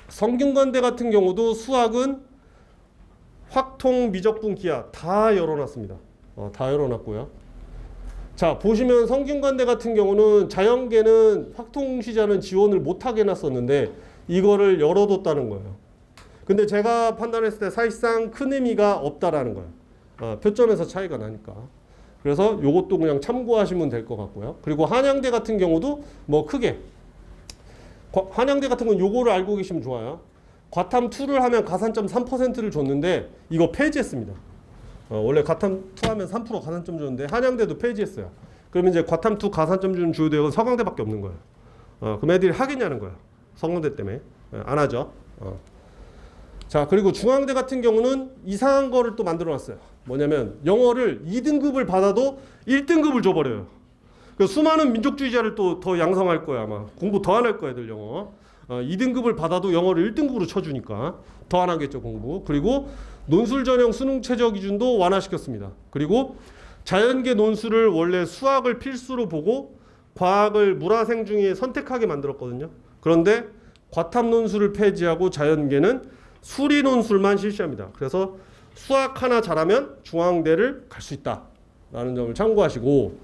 성균관대 같은 경우도 수학은 확통, 미적분, 기하 다 열어놨습니다. 다 열어놨고요. 자, 보시면 성균관대 같은 경우는 자연계는 확통시자는 지원을 못하게 해놨었는데 이거를 열어뒀다는 거예요. 근데 제가 판단했을 때 사실상 큰 의미가 없다라는 거예요. 표점에서 차이가 나니까. 그래서 요것도 그냥 참고하시면 될 것 같고요. 그리고 한양대 같은 경우도 뭐 크게 한양대 같은 건 요거를 알고 계시면 좋아요. 과탐 2를 하면 가산점 3%를 줬는데 이거 폐지했습니다. 원래 과탐 2 하면 3% 가산점 줬는데 한양대도 폐지했어요. 그러면 이제 과탐 2 가산점 주는 주요 대학은 서강대밖에 없는 거예요. 그럼 애들이 하겠냐는 거예요. 서강대 때문에. 안 하죠. 자, 그리고 중앙대 같은 경우는 이상한 거를 또 만들어 놨어요. 뭐냐면 영어를 2등급을 받아도 1등급을 줘버려요. 수많은 민족주의자를 또 더 양성할 거야. 아마 공부 더 안 할 거야 애들 영어. 2등급을 받아도 영어를 1등급으로 쳐주니까 더 안 하겠죠 공부. 그리고 논술 전형 수능 최저 기준도 완화시켰습니다. 그리고 자연계 논술을 원래 수학을 필수로 보고 과학을 물화생 중에 선택하게 만들었거든요. 그런데 과탐 논술을 폐지하고 자연계는 수리 논술만 실시합니다. 그래서 수학 하나 잘하면 중앙대를 갈 수 있다라는 점을 참고하시고,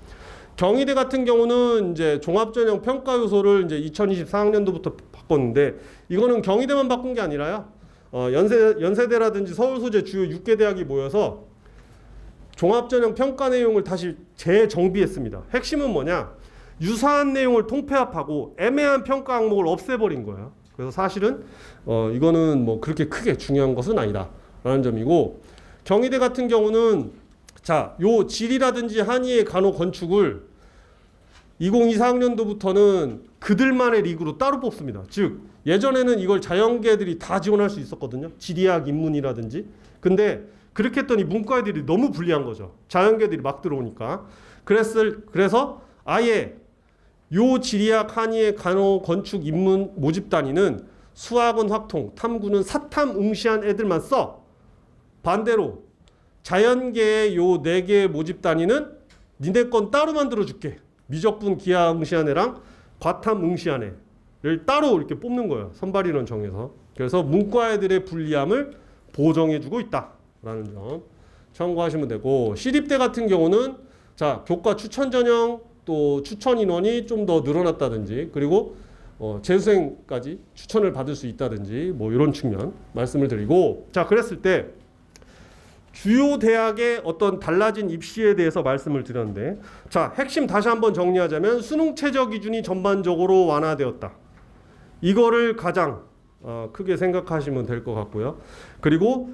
경희대 같은 경우는 이제 종합전형 평가 요소를 이제 2024학년도부터 바꿨는데 이거는 경희대만 바꾼 게 아니라요. 연세대라든지 서울 소재 주요 6개 대학이 모여서 종합전형 평가 내용을 다시 재정비했습니다. 핵심은 뭐냐? 유사한 내용을 통폐합하고 애매한 평가 항목을 없애버린 거예요. 그래서 사실은 이거는 뭐 그렇게 크게 중요한 것은 아니다라는 점이고, 경희대 같은 경우는 자, 요 지리라든지 한의의 간호 건축을 2024학년도부터는 그들만의 리그로 따로 뽑습니다. 즉 예전에는 이걸 자연계들이 다 지원할 수 있었거든요. 지리학, 인문이라든지. 근데 그렇게 했더니 문과애들이 너무 불리한 거죠. 자연계들이 막 들어오니까. 그래서 아예 요 지리학, 한의의 간호, 건축, 인문 모집 단위는 수학은 확통, 탐구는 사탐 응시한 애들만 써. 반대로 자연계의 요 4개의 모집 단위는 니네 건 따로 만들어줄게. 미적분, 기하 응시한 애랑 과탐 응시한 애를 따로 이렇게 뽑는 거예요. 선발인원 정해서. 그래서 문과 애들의 불리함을 보정해주고 있다라는 점 참고하시면 되고, 시립대 같은 경우는 자, 교과 추천 전형 또 추천 인원이 좀 더 늘어났다든지, 그리고 재수생까지 추천을 받을 수 있다든지 뭐 이런 측면 말씀을 드리고, 자, 그랬을 때 주요 대학의 어떤 달라진 입시에 대해서 말씀을 드렸는데, 자, 핵심 다시 한번 정리하자면 수능 최저 기준이 전반적으로 완화되었다. 이거를 가장 크게 생각하시면 될 것 같고요. 그리고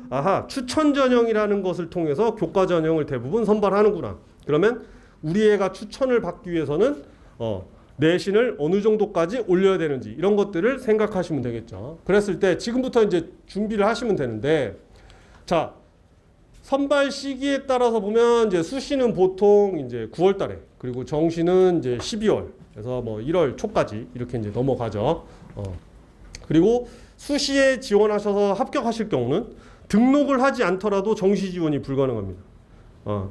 추천 전형이라는 것을 통해서 교과 전형을 대부분 선발하는구나. 그러면 우리 애가 추천을 받기 위해서는 내신을 어느 정도까지 올려야 되는지 이런 것들을 생각하시면 되겠죠. 그랬을 때 지금부터 이제 준비를 하시면 되는데, 자, 선발 시기에 따라서 보면 이제 수시는 보통 이제 9월 달에, 그리고 정시는 이제 12월, 그래서 뭐 1월 초까지 이렇게 이제 넘어가죠. 그리고 수시에 지원하셔서 합격하실 경우는 등록을 하지 않더라도 정시 지원이 불가능합니다.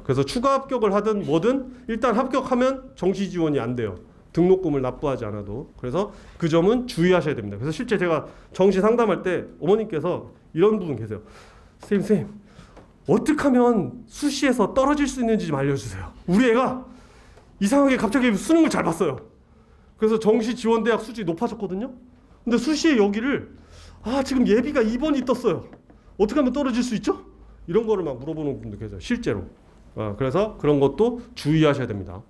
그래서 추가 합격을 하든 뭐든 일단 합격하면 정시 지원이 안 돼요. 등록금을 납부하지 않아도. 그래서 그 점은 주의하셔야 됩니다. 그래서 실제 제가 정시 상담할 때 어머님께서 이런 분 계세요. 선생님 어떻게 하면 수시에서 떨어질 수 있는지 좀 알려주세요. 우리 애가 이상하게 갑자기 수능을 잘 봤어요. 그래서 정시 지원대학 수준이 높아졌거든요. 근데 수시에 여기를 지금 예비가 2번이 떴어요. 어떻게 하면 떨어질 수 있죠? 이런 거를 막 물어보는 분도 계세요. 실제로. 그래서 그런 것도 주의하셔야 됩니다.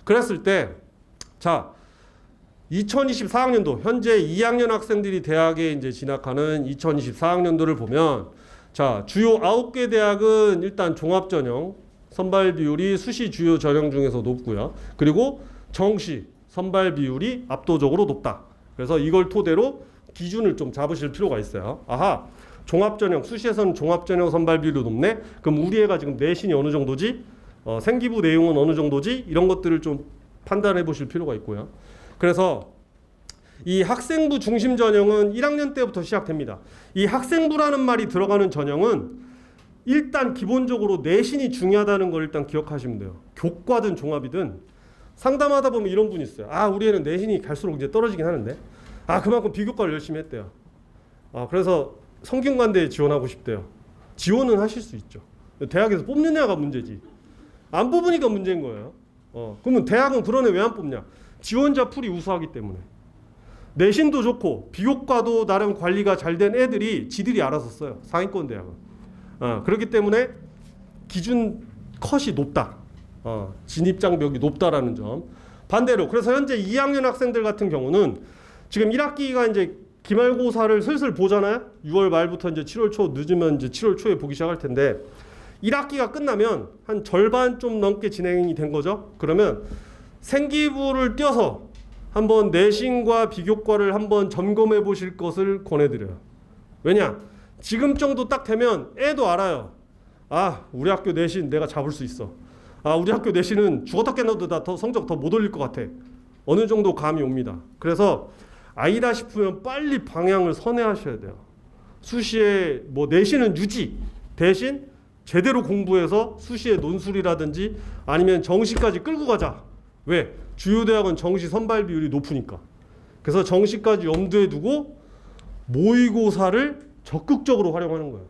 그랬을 때 자 2024학년도 현재 2학년 학생들이 대학에 이제 진학하는 2024학년도를 보면 자 주요 9개 대학은 일단 종합전형 선발 비율이 수시 주요 전형 중에서 높고요. 그리고 정시 선발 비율이 압도적으로 높다. 그래서 이걸 토대로 기준을 좀 잡으실 필요가 있어요. 종합전형 수시에서는 종합전형 선발 비율이 높네. 그럼 우리 애가 지금 내신이 어느 정도지? 생기부 내용은 어느 정도지? 이런 것들을 좀 판단해 보실 필요가 있고요. 그래서 이 학생부 중심 전형은 1학년 때부터 시작됩니다. 이 학생부라는 말이 들어가는 전형은 일단 기본적으로 내신이 중요하다는 걸 일단 기억하시면 돼요. 교과든 종합이든 상담하다 보면 이런 분이 있어요. 우리 애는 내신이 갈수록 이제 떨어지긴 하는데 그만큼 비교과를 열심히 했대요. 그래서 성균관대에 지원하고 싶대요. 지원은 하실 수 있죠. 대학에서 뽑느냐가 문제지. 안 뽑으니까 문제인 거예요. 그러면 대학은 그런 애 왜 안 뽑냐? 지원자 풀이 우수하기 때문에. 내신도 좋고 비교과도 나름 관리가 잘 된 애들이 지들이 알아서 써요. 상위권 대학은. 그렇기 때문에 기준 컷이 높다. 진입 장벽이 높다라는 점. 반대로 그래서 현재 2학년 학생들 같은 경우는 지금 1학기가 이제 기말고사를 슬슬 보잖아요. 6월 말부터 이제 7월 초 늦으면 이제 7월 초에 보기 시작할 텐데 1학기가 끝나면 한 절반 좀 넘게 진행이 된 거죠. 그러면 생기부를 띄어서 한번 내신과 비교과를 한번 점검해 보실 것을 권해드려요. 왜냐? 지금 정도 딱 되면 애도 알아요. 우리 학교 내신 내가 잡을 수 있어. 우리 학교 내신은 죽었다 깨어나도 나 더 성적 더 못 올릴 것 같아. 어느 정도 감이 옵니다. 그래서 아니다 싶으면 빨리 방향을 선회하셔야 돼요. 수시에 뭐 내신은 유지 대신 제대로 공부해서 수시에 논술이라든지 아니면 정시까지 끌고 가자. 왜? 주요 대학은 정시 선발 비율이 높으니까. 그래서 정시까지 염두에 두고 모의고사를 적극적으로 활용하는 거예요.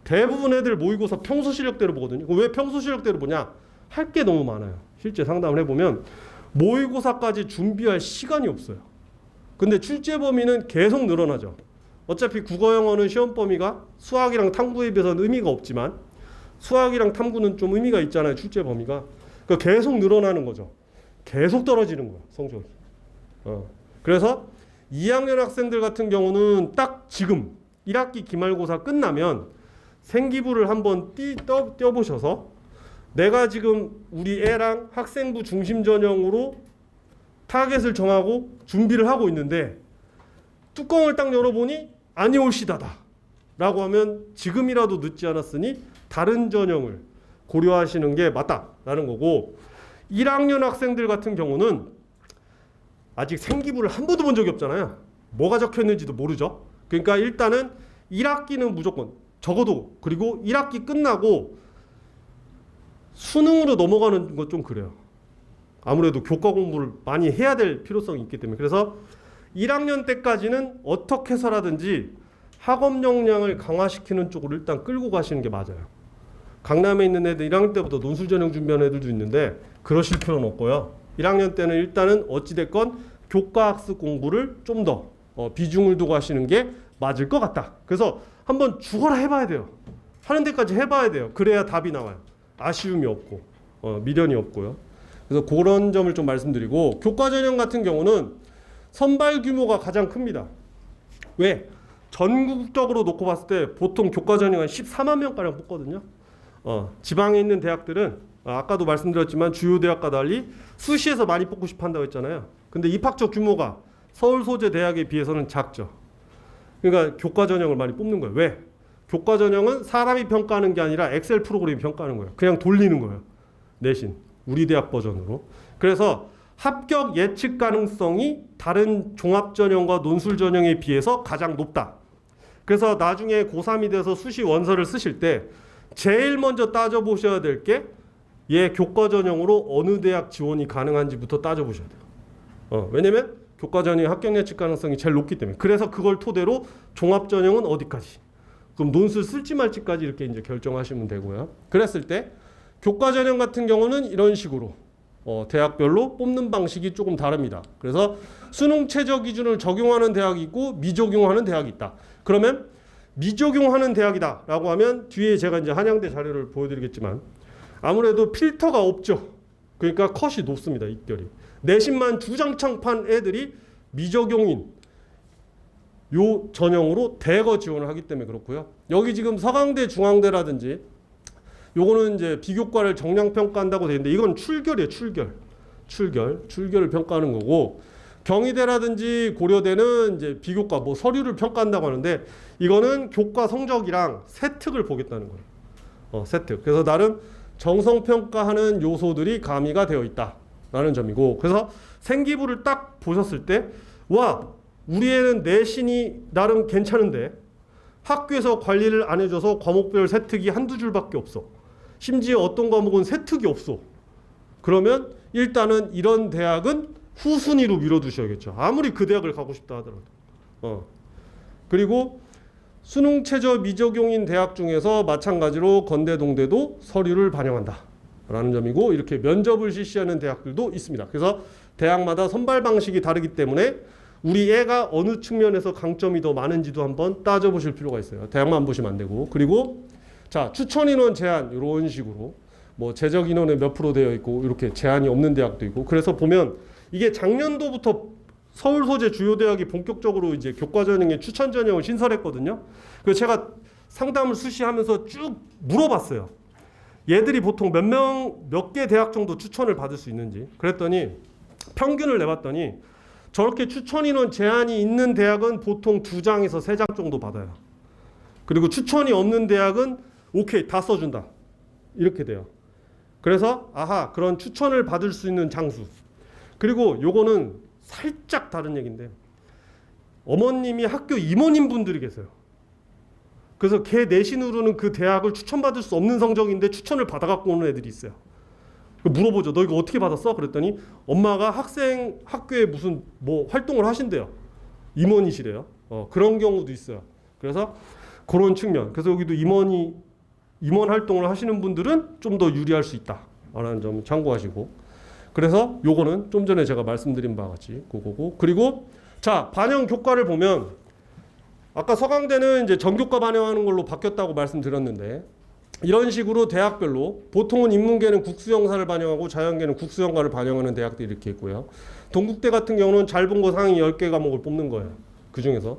대부분 애들 모의고사 평소 실력대로 보거든요. 왜 평소 실력대로 보냐? 할 게 너무 많아요. 실제 상담을 해보면 모의고사까지 준비할 시간이 없어요. 근데 출제 범위는 계속 늘어나죠. 어차피 국어 영어는 시험 범위가 수학이랑 탐구에 비해서는 의미가 없지만 수학이랑 탐구는 좀 의미가 있잖아요. 출제 범위가. 그러니까 계속 늘어나는 거죠. 계속 떨어지는 거예요. 성적이. 그래서 2학년 학생들 같은 경우는 딱 지금 1학기 기말고사 끝나면 생기부를 한번 띄워보셔서 내가 지금 우리 애랑 학생부 중심 전형으로 타겟을 정하고 준비를 하고 있는데 뚜껑을 딱 열어보니 아니올시다다 라고 하면 지금이라도 늦지 않았으니 다른 전형을 고려하시는 게 맞다라는 거고 1학년 학생들 같은 경우는 아직 생기부를 한 번도 본 적이 없잖아요. 뭐가 적혀있는지도 모르죠. 그러니까 일단은 1학기는 무조건 적어도 그리고 1학기 끝나고 수능으로 넘어가는 건 좀 그래요. 아무래도 교과 공부를 많이 해야 될 필요성이 있기 때문에 그래서 1학년 때까지는 어떻게 해서라든지 학업 역량을 강화시키는 쪽으로 일단 끌고 가시는 게 맞아요. 강남에 있는 애들 1학년 때부터 논술 전형 준비하는 애들도 있는데 그러실 필요는 없고요. 1학년 때는 일단은 어찌됐건 교과 학습 공부를 좀 더 비중을 두고 하시는 게 맞을 것 같다. 그래서 한번 죽어라 해봐야 돼요. 하는 데까지 해봐야 돼요. 그래야 답이 나와요. 아쉬움이 없고 미련이 없고요. 그래서 그런 점을 좀 말씀드리고 교과 전형 같은 경우는 선발 규모가 가장 큽니다. 왜? 전국적으로 놓고 봤을 때 보통 교과 전형은 14만 명가량 뽑거든요. 지방에 있는 대학들은 아까도 말씀드렸지만 주요 대학과 달리 수시에서 많이 뽑고 싶어 한다고 했잖아요. 근데 입학처 규모가 서울 소재 대학에 비해서는 작죠. 그러니까 교과 전형을 많이 뽑는 거예요. 왜? 교과 전형은 사람이 평가하는 게 아니라 엑셀 프로그램이 평가하는 거예요. 그냥 돌리는 거예요. 내신. 우리 대학 버전으로. 그래서 합격 예측 가능성이 다른 종합 전형과 논술 전형에 비해서 가장 높다. 그래서 나중에 고3이 돼서 수시 원서를 쓰실 때 제일 먼저 따져보셔야 될 게 얘 교과 전형으로 어느 대학 지원이 가능한지부터 따져보셔야 돼요. 왜냐면 교과 전형의 합격 예측 가능성이 제일 높기 때문에. 그래서 그걸 토대로 종합 전형은 어디까지, 그럼 논술 쓸지 말지까지 이렇게 이제 결정하시면 되고요. 그랬을 때 교과 전형 같은 경우는 이런 식으로 대학별로 뽑는 방식이 조금 다릅니다. 그래서 수능 최저 기준을 적용하는 대학이 있고 미적용하는 대학이 있다. 그러면 미적용하는 대학이다라고 하면 뒤에 제가 이제 한양대 자료를 보여드리겠지만 아무래도 필터가 없죠. 그러니까 컷이 높습니다. 입결이. 내신만 주장창 판 애들이 미적용인 요 전형으로 대거 지원을 하기 때문에 그렇고요. 여기 지금 서강대, 중앙대라든지 요거는 이제 비교과를 정량 평가한다고 되어 있는데 이건 출결이에요. 출결을 평가하는 거고, 경희대라든지 고려대는 이제 비교과 뭐 서류를 평가한다고 하는데 이거는 교과 성적이랑 세특을 보겠다는 거예요. 세특. 그래서 나름 정성 평가하는 요소들이 가미가 되어 있다라는 점이고, 그래서 생기부를 딱 보셨을 때 와, 우리 애는 내신이 나름 괜찮은데 학교에서 관리를 안 해줘서 과목별 세특이 한두 줄밖에 없어. 심지어 어떤 과목은 세특이 없어. 그러면 일단은 이런 대학은 후순위로 밀어두셔야겠죠. 아무리 그 대학을 가고 싶다 하더라도. 그리고 수능 최저 미적용인 대학 중에서 마찬가지로 건대, 동대도 서류를 반영한다 라는 점이고, 이렇게 면접을 실시하는 대학들도 있습니다. 그래서 대학마다 선발 방식이 다르기 때문에 우리 애가 어느 측면에서 강점이 더 많은지도 한번 따져보실 필요가 있어요. 대학만 보시면 안 되고. 그리고 자, 추천 인원 제한 이런 식으로 뭐 재적 인원에 몇 프로 되어 있고 이렇게 제한이 없는 대학도 있고, 그래서 보면 이게 작년도부터 서울 소재 주요 대학이 본격적으로 이제 교과 전형의 추천 전형을 신설했거든요. 그래서 제가 상담을 수시하면서 쭉 물어봤어요. 얘들이 보통 몇 개 대학 정도 추천을 받을 수 있는지. 그랬더니 평균을 내봤더니 저렇게 추천 인원 제한이 있는 대학은 보통 2장에서 3장 정도 받아요. 그리고 추천이 없는 대학은 오케이, 다 써준다. 이렇게 돼요. 그래서 아하, 그런 추천을 받을 수 있는 장수. 그리고 요거는 살짝 다른 얘기인데 어머님이 학교 이모님 분들이 계세요. 그래서 걔 내신으로는 그 대학을 추천받을 수 없는 성적인데 추천을 받아갖고 오는 애들이 있어요. 물어보죠. 너 이거 어떻게 받았어? 그랬더니 엄마가 학교에 무슨 뭐 활동을 하신대요. 임원이시래요. 그런 경우도 있어요. 그래서 그런 측면. 그래서 여기도 임원 활동을 하시는 분들은 좀 더 유리할 수 있다라는 점 참고하시고, 그래서 요거는 좀 전에 제가 말씀드린 바와 같이 그거고, 그리고 자, 반영 교과를 보면 아까 서강대는 이제 전교과 반영하는 걸로 바뀌었다고 말씀드렸는데 이런 식으로 대학별로 보통은 인문계는 국수영사를 반영하고 자연계는 국수영과를 반영하는 대학들이 이렇게 있고요. 동국대 같은 경우는 잘 본 거 상위 10개 과목을 뽑는 거예요. 그 중에서.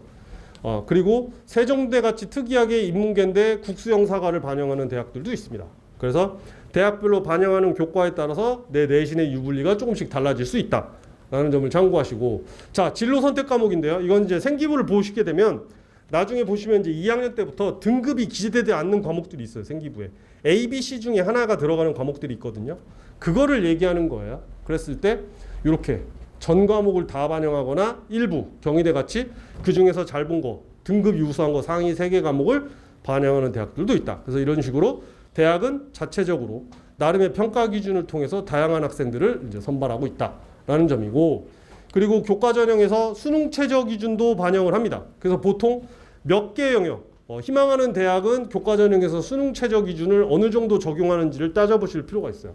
그리고 세종대 같이 특이하게 인문계인데 국수영사과를 반영하는 대학들도 있습니다. 그래서 대학별로 반영하는 교과에 따라서 내 내신의 유불리가 조금씩 달라질 수 있다라는 점을 참고하시고, 자, 진로 선택 과목인데요. 이건 이제 생기부를 보시게 되면 나중에 보시면 이제 2학년 때부터 등급이 기재되지 않는 과목들이 있어요. 생기부에 A, B, C 중에 하나가 들어가는 과목들이 있거든요. 그거를 얘기하는 거예요. 그랬을 때 이렇게 전 과목을 다 반영하거나 일부 경희대 같이 그 중에서 잘 본 거 등급이 우수한 거 상위 3개 과목을 반영하는 대학들도 있다. 그래서 이런 식으로 대학은 자체적으로 나름의 평가 기준을 통해서 다양한 학생들을 이제 선발하고 있다라는 점이고, 그리고 교과 전형에서 수능 최저 기준도 반영을 합니다. 그래서 보통 몇 개 영역, 희망하는 대학은 교과 전형에서 수능 최저 기준을 어느 정도 적용하는지를 따져보실 필요가 있어요.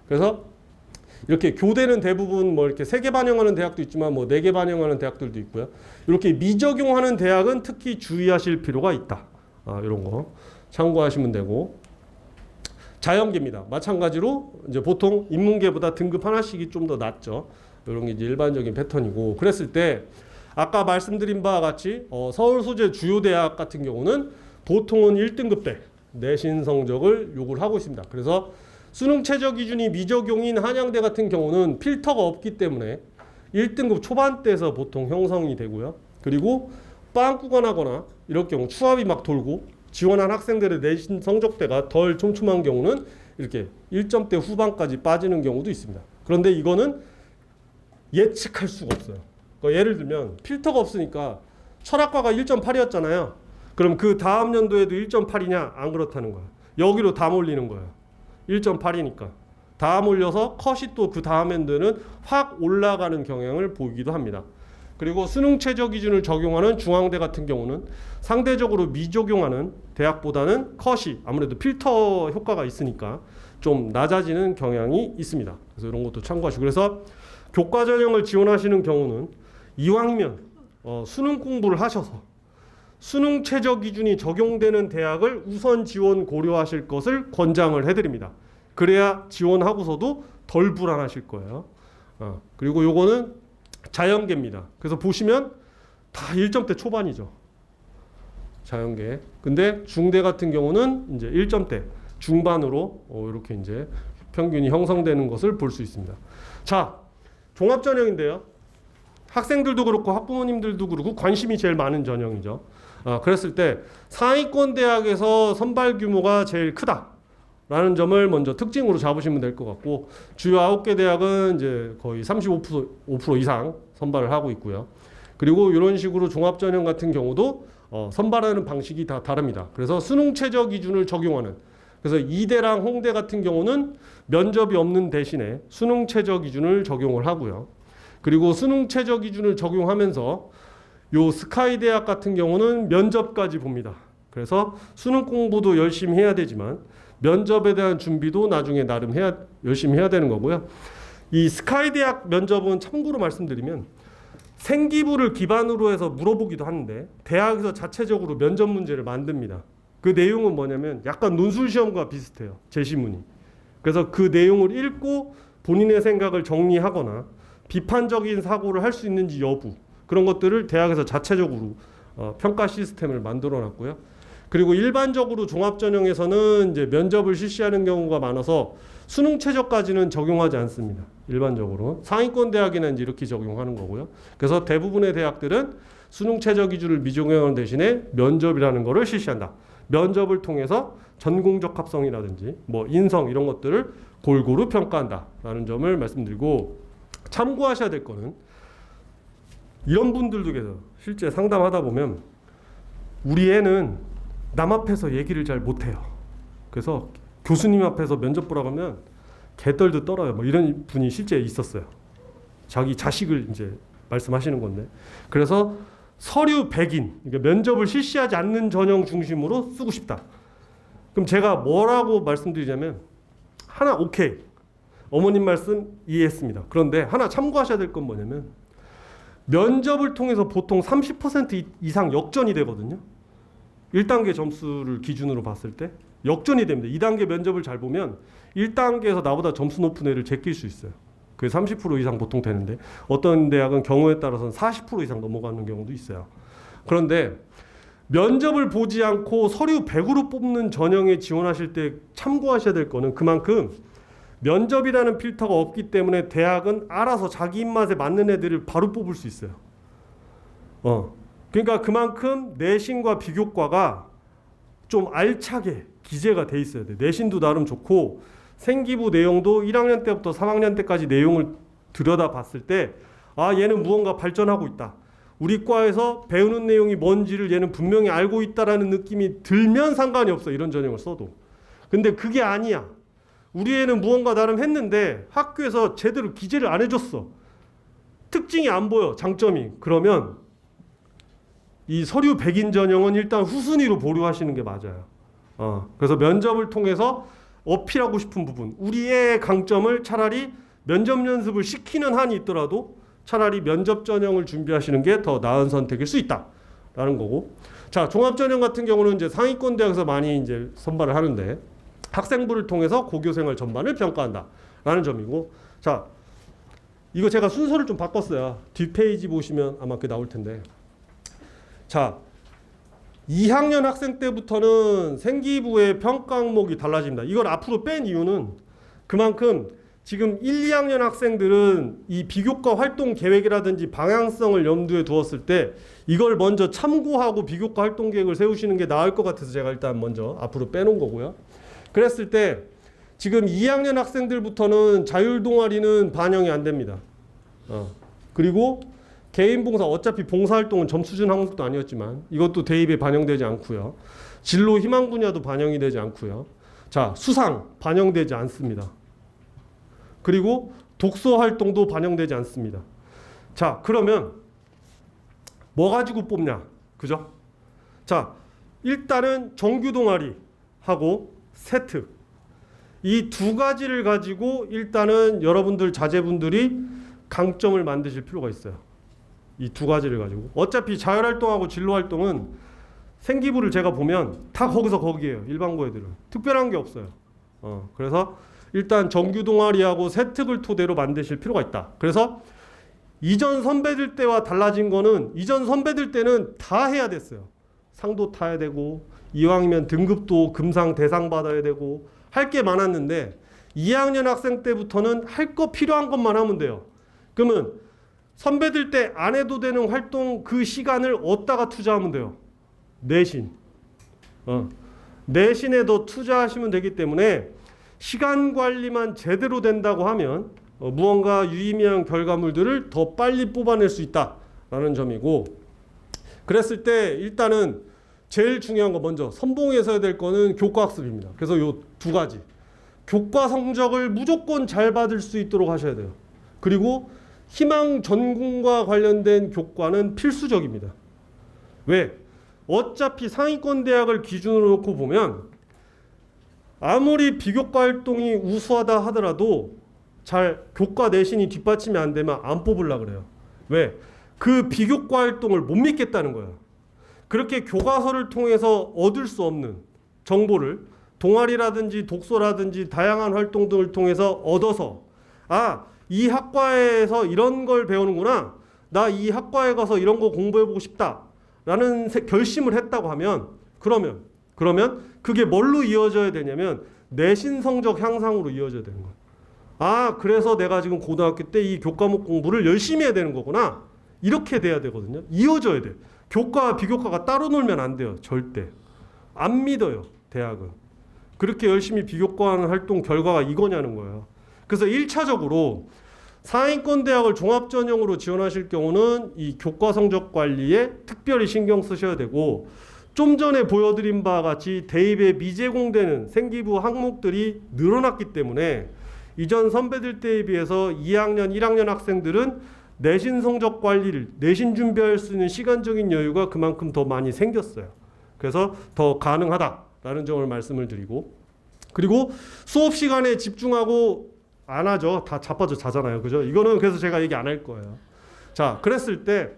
그래서 이렇게 교대는 대부분 뭐 이렇게 3개 반영하는 대학도 있지만 뭐 4개 반영하는 대학들도 있고요. 이렇게 미적용하는 대학은 특히 주의하실 필요가 있다. 이런 거 참고하시면 되고, 자연계입니다. 마찬가지로 이제 보통 인문계보다 등급 하나씩이 좀 더 낮죠. 이런 게 이제 일반적인 패턴이고, 그랬을 때 아까 말씀드린 바와 같이 서울 소재 주요 대학 같은 경우는 보통은 1등급 때 내신 성적을 요구를 하고 있습니다. 그래서 수능 최저 기준이 미적용인 한양대 같은 경우는 필터가 없기 때문에 1등급 초반대에서 보통 형성이 되고요. 그리고 빵꾸가 나거나 이럴 경우 추합이 막 돌고 지원한 학생들의 내신 성적대가 덜 촘촘한 경우는 이렇게 1점대 후반까지 빠지는 경우도 있습니다. 그런데 이거는 예측할 수가 없어요. 그러니까 예를 들면 필터가 없으니까 철학과가 1.8이었잖아요. 그럼 그 다음 연도에도 1.8이냐? 안 그렇다는 거야. 여기로 다 몰리는 거예요. 1.8이니까. 다 몰려서 컷이 또 그 다음 엔드는 확 올라가는 경향을 보이기도 합니다. 그리고 수능 최저 기준을 적용하는 중앙대 같은 경우는 상대적으로 미적용하는 대학보다는 컷이 아무래도 필터 효과가 있으니까 좀 낮아지는 경향이 있습니다. 그래서 이런 것도 참고하시고, 그래서 교과 전형을 지원하시는 경우는 이왕이면 수능 공부를 하셔서 수능 최저 기준이 적용되는 대학을 우선 지원 고려하실 것을 권장을 해드립니다. 그래야 지원하고서도 덜 불안하실 거예요. 그리고 요거는 자연계입니다. 그래서 보시면 다 1점대 초반이죠. 자연계. 근데 중대 같은 경우는 이제 1점대 중반으로 이렇게 이제 평균이 형성되는 것을 볼 수 있습니다. 자, 종합 전형인데요. 학생들도 그렇고 학부모님들도 그렇고 관심이 제일 많은 전형이죠. 그랬을 때 상위권 대학에서 선발 규모가 제일 크다라는 점을 먼저 특징으로 잡으시면 될 것 같고, 주요 9개 대학은 이제 거의 35% 이상 선발을 하고 있고요. 그리고 이런 식으로 종합 전형 같은 경우도 선발하는 방식이 다 다릅니다. 그래서 수능 최저 기준을 적용하는, 그래서 이대랑 홍대 같은 경우는 면접이 없는 대신에 수능 최저 기준을 적용을 하고요. 그리고 수능 최저 기준을 적용하면서 요 스카이 대학 같은 경우는 면접까지 봅니다. 그래서 수능 공부도 열심히 해야 되지만 면접에 대한 준비도 나중에 나름 열심히 해야 되는 거고요. 이 스카이 대학 면접은 참고로 말씀드리면 생기부를 기반으로 해서 물어보기도 하는데 대학에서 자체적으로 면접 문제를 만듭니다. 그 내용은 뭐냐면 약간 논술 시험과 비슷해요. 제시문이. 그래서 그 내용을 읽고 본인의 생각을 정리하거나 비판적인 사고를 할 수 있는지 여부, 그런 것들을 대학에서 자체적으로 평가 시스템을 만들어 놨고요. 그리고 일반적으로 종합전형에서는 이제 면접을 실시하는 경우가 많아서 수능 최저까지는 적용하지 않습니다. 일반적으로 상위권 대학에는 이제 이렇게 적용하는 거고요. 그래서 대부분의 대학들은 수능 최저 기준을 미적용하는 대신에 면접이라는 거를 실시한다. 면접을 통해서 전공적 합성이라든지 뭐 인성 이런 것들을 골고루 평가한다라는 점을 말씀드리고, 참고하셔야 될 거는 이런 분들도 계세요. 실제 상담하다 보면 우리 애는 남 앞에서 얘기를 잘 못해요. 그래서 교수님 앞에서 면접 보라고 하면 개떨도 떨어요. 뭐 이런 분이 실제 있었어요. 자기 자식을 이제 말씀하시는 건데, 그래서 서류 100인, 그러니까 면접을 실시하지 않는 전형 중심으로 쓰고 싶다. 그럼 제가 뭐라고 말씀드리냐면, 하나 오케이, 어머님 말씀 이해했습니다. 그런데 하나 참고하셔야 될 건 뭐냐면 면접을 통해서 보통 30% 이상 역전이 되거든요. 1단계 점수를 기준으로 봤을 때 역전이 됩니다. 2단계 면접을 잘 보면 1단계에서 나보다 점수 높은 애를 제낄 수 있어요. 그게 30% 이상 보통 되는데 어떤 대학은 경우에 따라서는 40% 이상 넘어가는 경우도 있어요. 그런데 면접을 보지 않고 서류 100으로 뽑는 전형에 지원하실 때 참고하셔야 될 거는 그만큼 면접이라는 필터가 없기 때문에 대학은 알아서 자기 입맛에 맞는 애들을 바로 뽑을 수 있어요. 그러니까 그만큼 내신과 비교과가 좀 알차게 기재가 돼 있어야 돼. 내신도 나름 좋고 생기부 내용도 1학년 때부터 3학년 때까지 내용을 들여다봤을 때 얘는 무언가 발전하고 있다. 우리 과에서 배우는 내용이 뭔지를 얘는 분명히 알고 있다라는 느낌이 들면 상관이 없어. 이런 전형을 써도. 근데 그게 아니야. 우리 애는 무언가 나름 했는데 학교에서 제대로 기재를 안 해줬어. 특징이 안 보여. 장점이. 그러면 이 서류 100인 전형은 일단 후순위로 보류하시는 게 맞아요. 그래서 면접을 통해서 어필하고 싶은 부분, 우리의 강점을 차라리 면접 연습을 시키는 한이 있더라도 차라리 면접 전형을 준비하시는 게 더 나은 선택일 수 있다라는 거고. 자, 종합 전형 같은 경우는 이제 상위권 대학에서 많이 이제 선발을 하는데 학생부를 통해서 고교생활 전반을 평가한다라는 점이고, 자, 이거 제가 순서를 좀 바꿨어요. 뒷페이지 보시면 아마 그게 나올 텐데, 자, 2학년 학생 때부터는 생기부의 평가 항목이 달라집니다. 이걸 앞으로 뺀 이유는 그만큼 지금 1, 2학년 학생들은 이 비교과 활동 계획이라든지 방향성을 염두에 두었을 때 이걸 먼저 참고하고 비교과 활동 계획을 세우시는 게 나을 것 같아서 제가 일단 먼저 앞으로 빼놓은 거고요. 그랬을 때 지금 2학년 학생들부터는 자율동아리는 반영이 안 됩니다. 그리고 개인 봉사, 어차피 봉사활동은 점수준 항목도 아니었지만 이것도 대입에 반영되지 않고요. 진로 희망 분야도 반영이 되지 않고요. 자, 수상 반영되지 않습니다. 그리고 독서 활동도 반영되지 않습니다. 자, 그러면 뭐 가지고 뽑냐? 그죠? 자, 일단은 정규 동아리 하고 세트 이 두 가지를 가지고 일단은 여러분들 자제분들이 강점을 만드실 필요가 있어요. 이 두 가지를 가지고 어차피 자율활동하고 진로활동은 생기부를 제가 보면 다 거기서 거기에요. 일반고 애들은 특별한 게 없어요. 그래서 일단 정규 동아리하고 세특을 토대로 만드실 필요가 있다. 그래서 이전 선배들 때와 달라진 거는 이전 선배들 때는 다 해야 됐어요. 상도 타야 되고 이왕이면 등급도 금상 대상 받아야 되고 할 게 많았는데 2학년 학생 때부터는 할 거 필요한 것만 하면 돼요. 그러면 선배들 때 안 해도 되는 활동 그 시간을 어디다가 투자하면 돼요? 내신. 내신에 더 투자하시면 되기 때문에 시간 관리만 제대로 된다고 하면 무언가 유의미한 결과물들을 더 빨리 뽑아낼 수 있다라는 점이고 그랬을 때 일단은 제일 중요한 거 먼저 선봉에서 해야 될 거는 교과학습입니다. 그래서 요 두 가지 교과 성적을 무조건 잘 받을 수 있도록 하셔야 돼요. 그리고 희망 전공과 관련된 교과는 필수적입니다. 왜? 어차피 상위권 대학을 기준으로 놓고 보면 아무리 비교과 활동이 우수하다 하더라도 잘 교과 내신이 뒷받침이 안 되면 안 뽑으려고 그래요. 왜? 그 비교과 활동을 못 믿겠다는 거예요. 그렇게 교과서를 통해서 얻을 수 없는 정보를 동아리라든지 독서라든지 다양한 활동들을 통해서 얻어서 이 학과에서 이런 걸 배우는구나. 나 이 학과에 가서 이런 거 공부해보고 싶다라는 결심을 했다고 하면 그러면 그게 뭘로 이어져야 되냐면 내신 성적 향상으로 이어져야 되는 거예요. 그래서 내가 지금 고등학교 때 이 교과목 공부를 열심히 해야 되는 거구나. 이렇게 돼야 되거든요. 이어져야 돼. 교과와 비교과가 따로 놀면 안 돼요. 절대. 안 믿어요. 대학은. 그렇게 열심히 비교과하는 활동 결과가 이거냐는 거예요. 그래서 1차적으로 상위권 대학을 종합전형으로 지원하실 경우는 이 교과 성적 관리에 특별히 신경 쓰셔야 되고 좀 전에 보여드린 바와 같이 대입에 미제공되는 생기부 항목들이 늘어났기 때문에 이전 선배들 때에 비해서 2학년, 1학년 학생들은 내신 성적 관리를 내신 준비할 수 있는 시간적인 여유가 그만큼 더 많이 생겼어요. 그래서 더 가능하다라는 점을 말씀을 드리고 그리고 수업 시간에 집중하고 안 하죠. 다 자빠져 자잖아요. 그죠? 이거는 그래서 제가 얘기 안 할 거예요. 자, 그랬을 때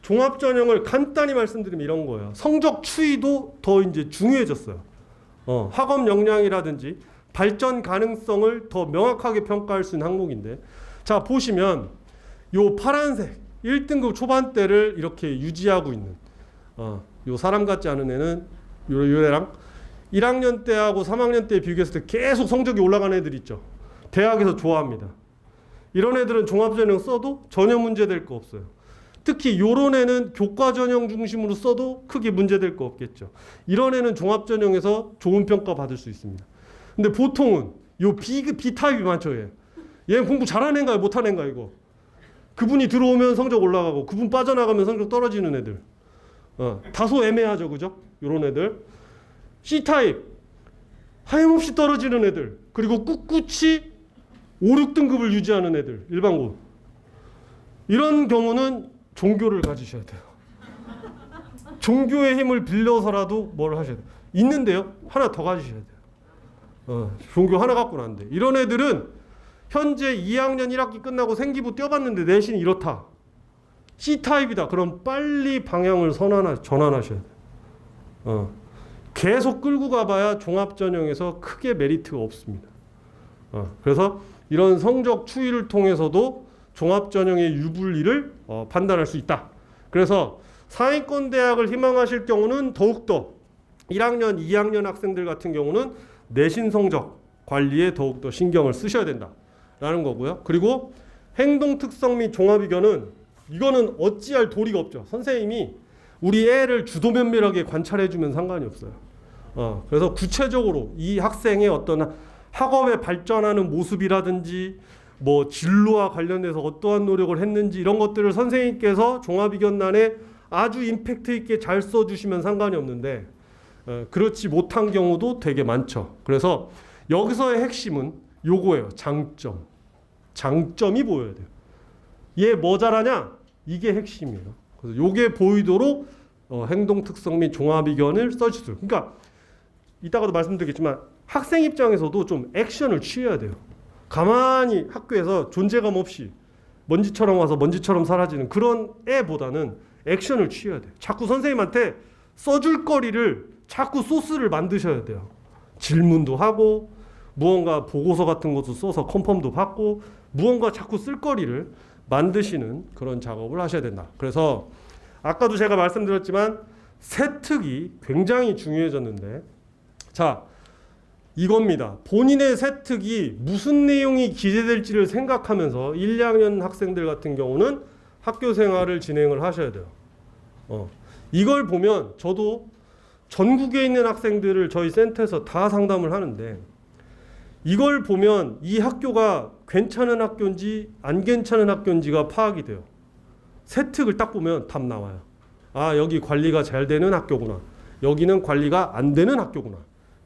종합전형을 간단히 말씀드리면 이런 거예요. 성적 추이도 더 이제 중요해졌어요. 학업 역량이라든지 발전 가능성을 더 명확하게 평가할 수 있는 항목인데 자, 보시면 요 파란색 1등급 초반대를 이렇게 유지하고 있는 요 사람 같지 않은 애는 요 애랑 1학년 때하고 3학년 때 비교했을 때 계속 성적이 올라가는 애들 있죠. 대학에서 좋아합니다. 이런 애들은 종합전형 써도 전혀 문제될 거 없어요. 특히 요런 애는 교과전형 중심으로 써도 크게 문제될 거 없겠죠. 이런 애는 종합전형에서 좋은 평가 받을 수 있습니다. 근데 보통은 요 B타입이 많죠. 얘는 공부 잘하는 애인가요? 못하는 애인가요? 이거. 그분이 들어오면 성적 올라가고 그분 빠져나가면 성적 떨어지는 애들. 다소 애매하죠. 그죠? 요런 애들. C타입. 하염없이 떨어지는 애들. 그리고 꿋꿋이 5, 6등급을 유지하는 애들. 일반고. 이런 경우는 종교를 가지셔야 돼요. 종교의 힘을 빌려서라도 뭘 하셔야 돼요. 있는데요. 하나 더 가지셔야 돼요. 종교 하나 갖고는 안 돼. 이런 애들은 현재 2학년 1학기 끝나고 생기부 떼어봤는데 내신이 이렇다. C타입이다. 그럼 빨리 방향을 전환하셔야 돼요. 계속 끌고 가봐야 종합전형에서 크게 메리트가 없습니다. 그래서 이런 성적 추이를 통해서도 종합전형의 유불리를 판단할 수 있다. 그래서 상위권 대학을 희망하실 경우는 더욱더 1학년, 2학년 학생들 같은 경우는 내신 성적 관리에 더욱더 신경을 쓰셔야 된다라는 거고요. 그리고 행동 특성 및 종합의견은 이거는 어찌할 도리가 없죠. 선생님이 우리 애를 주도 면밀하게 관찰해주면 상관이 없어요. 그래서 구체적으로 이 학생의 어떤 학업에 발전하는 모습이라든지 뭐 진로와 관련해서 어떠한 노력을 했는지 이런 것들을 선생님께서 종합의견란에 아주 임팩트 있게 잘 써주시면 상관이 없는데 그렇지 못한 경우도 되게 많죠. 그래서 여기서의 핵심은 요거예요. 장점. 장점이 보여야 돼요. 얘 뭐 잘하냐? 이게 핵심이에요. 그래서 요게 보이도록 행동 특성 및 종합 의견을 써주세요. 그러니까 이따가도 말씀드리겠지만 학생 입장에서도 좀 액션을 취해야 돼요. 가만히 학교에서 존재감 없이 먼지처럼 와서 먼지처럼 사라지는 그런 애보다는 액션을 취해야 돼요. 자꾸 선생님한테 써줄 거리를 자꾸 소스를 만드셔야 돼요. 질문도 하고 무언가 보고서 같은 것도 써서 컨펌도 받고 무언가 자꾸 쓸 거리를 만드시는 그런 작업을 하셔야 된다. 그래서 아까도 제가 말씀드렸지만 세특이 굉장히 중요해졌는데 자 이겁니다. 본인의 세특이 무슨 내용이 기재될지를 생각하면서 1, 2학년 학생들 같은 경우는 학교 생활을 진행을 하셔야 돼요. 이걸 보면 저도 전국에 있는 학생들을 저희 센터에서 다 상담을 하는데 이걸 보면 이 학교가 괜찮은 학교인지 안 괜찮은 학교인지가 파악이 돼요. 세특을 딱 보면 답 나와요. 아 여기 관리가 잘 되는 학교구나. 여기는 관리가 안 되는 학교구나.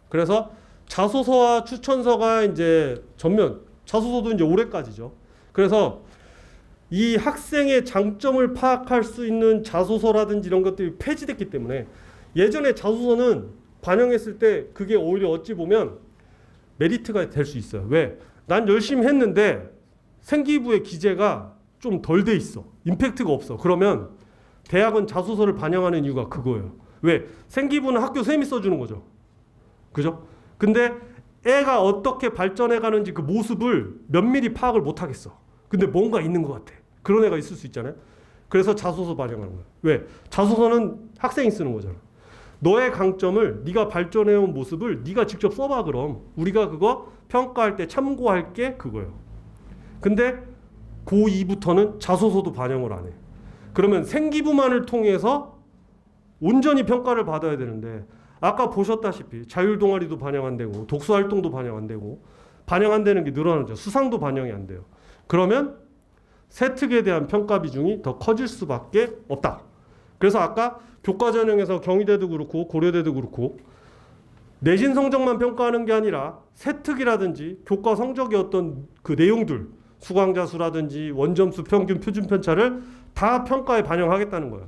그래서 자소서와 추천서가 이제 전면 자소서도 이제 올해까지죠. 그래서 이 학생의 장점을 파악할 수 있는 자소서라든지 이런 것들이 폐지됐기 때문에 예전에 자소서는 반영했을 때 그게 오히려 어찌 보면 메리트가 될 수 있어요. 왜? 난 열심히 했는데 생기부의 기재가 좀 덜 돼 있어. 임팩트가 없어. 그러면 대학은 자소서를 반영하는 이유가 그거예요. 왜? 생기부는 학교 선생님이 써주는 거죠. 그죠? 근데 애가 어떻게 발전해 가는지 그 모습을 면밀히 파악을 못 하겠어. 근데 뭔가 있는 것 같아. 그런 애가 있을 수 있잖아요. 그래서 자소서 반영하는 거예요. 왜? 자소서는 학생이 쓰는 거잖아. 너의 강점을 네가 발전해온 모습을 네가 직접 써봐 그럼. 우리가 그거 평가할 때 참고할 게 그거예요. 근데 고2부터는 자소서도 반영을 안 해. 그러면 생기부만을 통해서 온전히 평가를 받아야 되는데 아까 보셨다시피 자율동아리도 반영 안 되고 독서활동도 반영 안 되고 반영 안 되는 게 늘어나죠. 수상도 반영이 안 돼요. 그러면 세특에 대한 평가 비중이 더 커질 수밖에 없다. 그래서 아까 교과 전형에서 경희대도 그렇고 고려대도 그렇고 내신 성적만 평가하는 게 아니라 세특이라든지 교과 성적의 어떤 그 내용들 수강자 수라든지 원점수 평균 표준 편차를 다 평가에 반영하겠다는 거예요.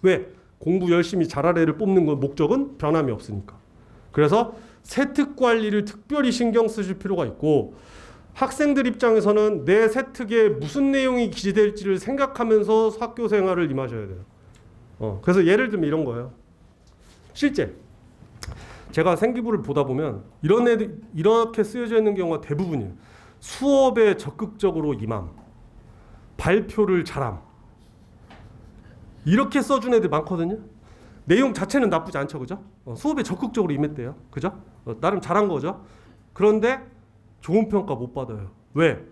왜? 공부 열심히 잘할 애를 뽑는 건 목적은 변함이 없으니까. 그래서 세특 관리를 특별히 신경 쓰실 필요가 있고 학생들 입장에서는 내 세특에 무슨 내용이 기재될지를 생각하면서 학교 생활을 임하셔야 돼요. 그래서 예를 들면 이런 거예요. 실제 제가 생기부를 보다 보면 이런 애들 이렇게 쓰여져 있는 경우가 대부분이에요. 수업에 적극적으로 임함, 발표를 잘함. 이렇게 써준 애들 많거든요. 내용 자체는 나쁘지 않죠, 그죠? 수업에 적극적으로 임했대요, 그죠? 나름 잘한 거죠. 그런데 좋은 평가 못 받아요. 왜?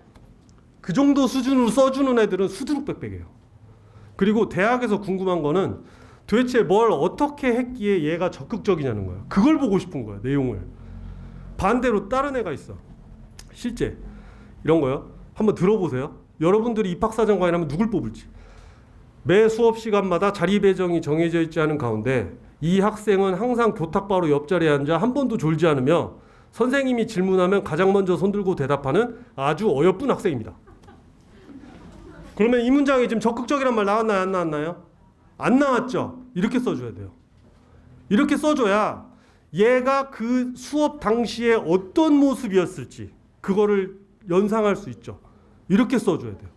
그 정도 수준으로 써주는 애들은 수두룩백백해요. 그리고 대학에서 궁금한 거는 도대체 뭘 어떻게 했기에 얘가 적극적이냐는 거예요. 그걸 보고 싶은 거예요, 내용을. 반대로 다른 애가 있어. 실제 이런 거요. 한번 들어보세요. 여러분들이 입학사정관이 하면 누굴 뽑을지. 매 수업 시간마다 자리 배정이 정해져 있지 않은 가운데 이 학생은 항상 교탁바로 옆자리에 앉아 한 번도 졸지 않으며 선생님이 질문하면 가장 먼저 손들고 대답하는 아주 어여쁜 학생입니다. 그러면 이 문장에 지금 적극적이란 말 나왔나요? 안 나왔나요? 안 나왔죠? 이렇게 써줘야 돼요. 이렇게 써줘야 얘가 그 수업 당시에 어떤 모습이었을지 그거를 연상할 수 있죠. 이렇게 써줘야 돼요.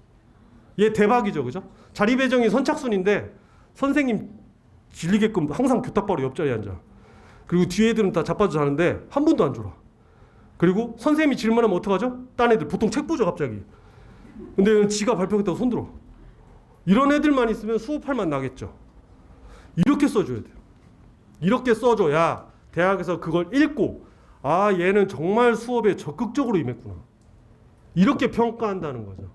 얘 대박이죠, 그죠? 자리 배정이 선착순인데 선생님 질리게끔 항상 교탁바로 옆자리에 앉아. 그리고 뒤에 애들은 다 자빠져 자는데 한 번도 안 졸아. 그리고 선생님이 질문하면 어떡하죠? 딴 애들 보통 책 보죠, 갑자기. 근데 지가 발표했다고 손들어. 이런 애들만 있으면 수업할 맛 나겠죠. 이렇게 써줘야 돼요. 이렇게 써줘야 대학에서 그걸 읽고 아 얘는 정말 수업에 적극적으로 임했구나. 이렇게 평가한다는 거죠.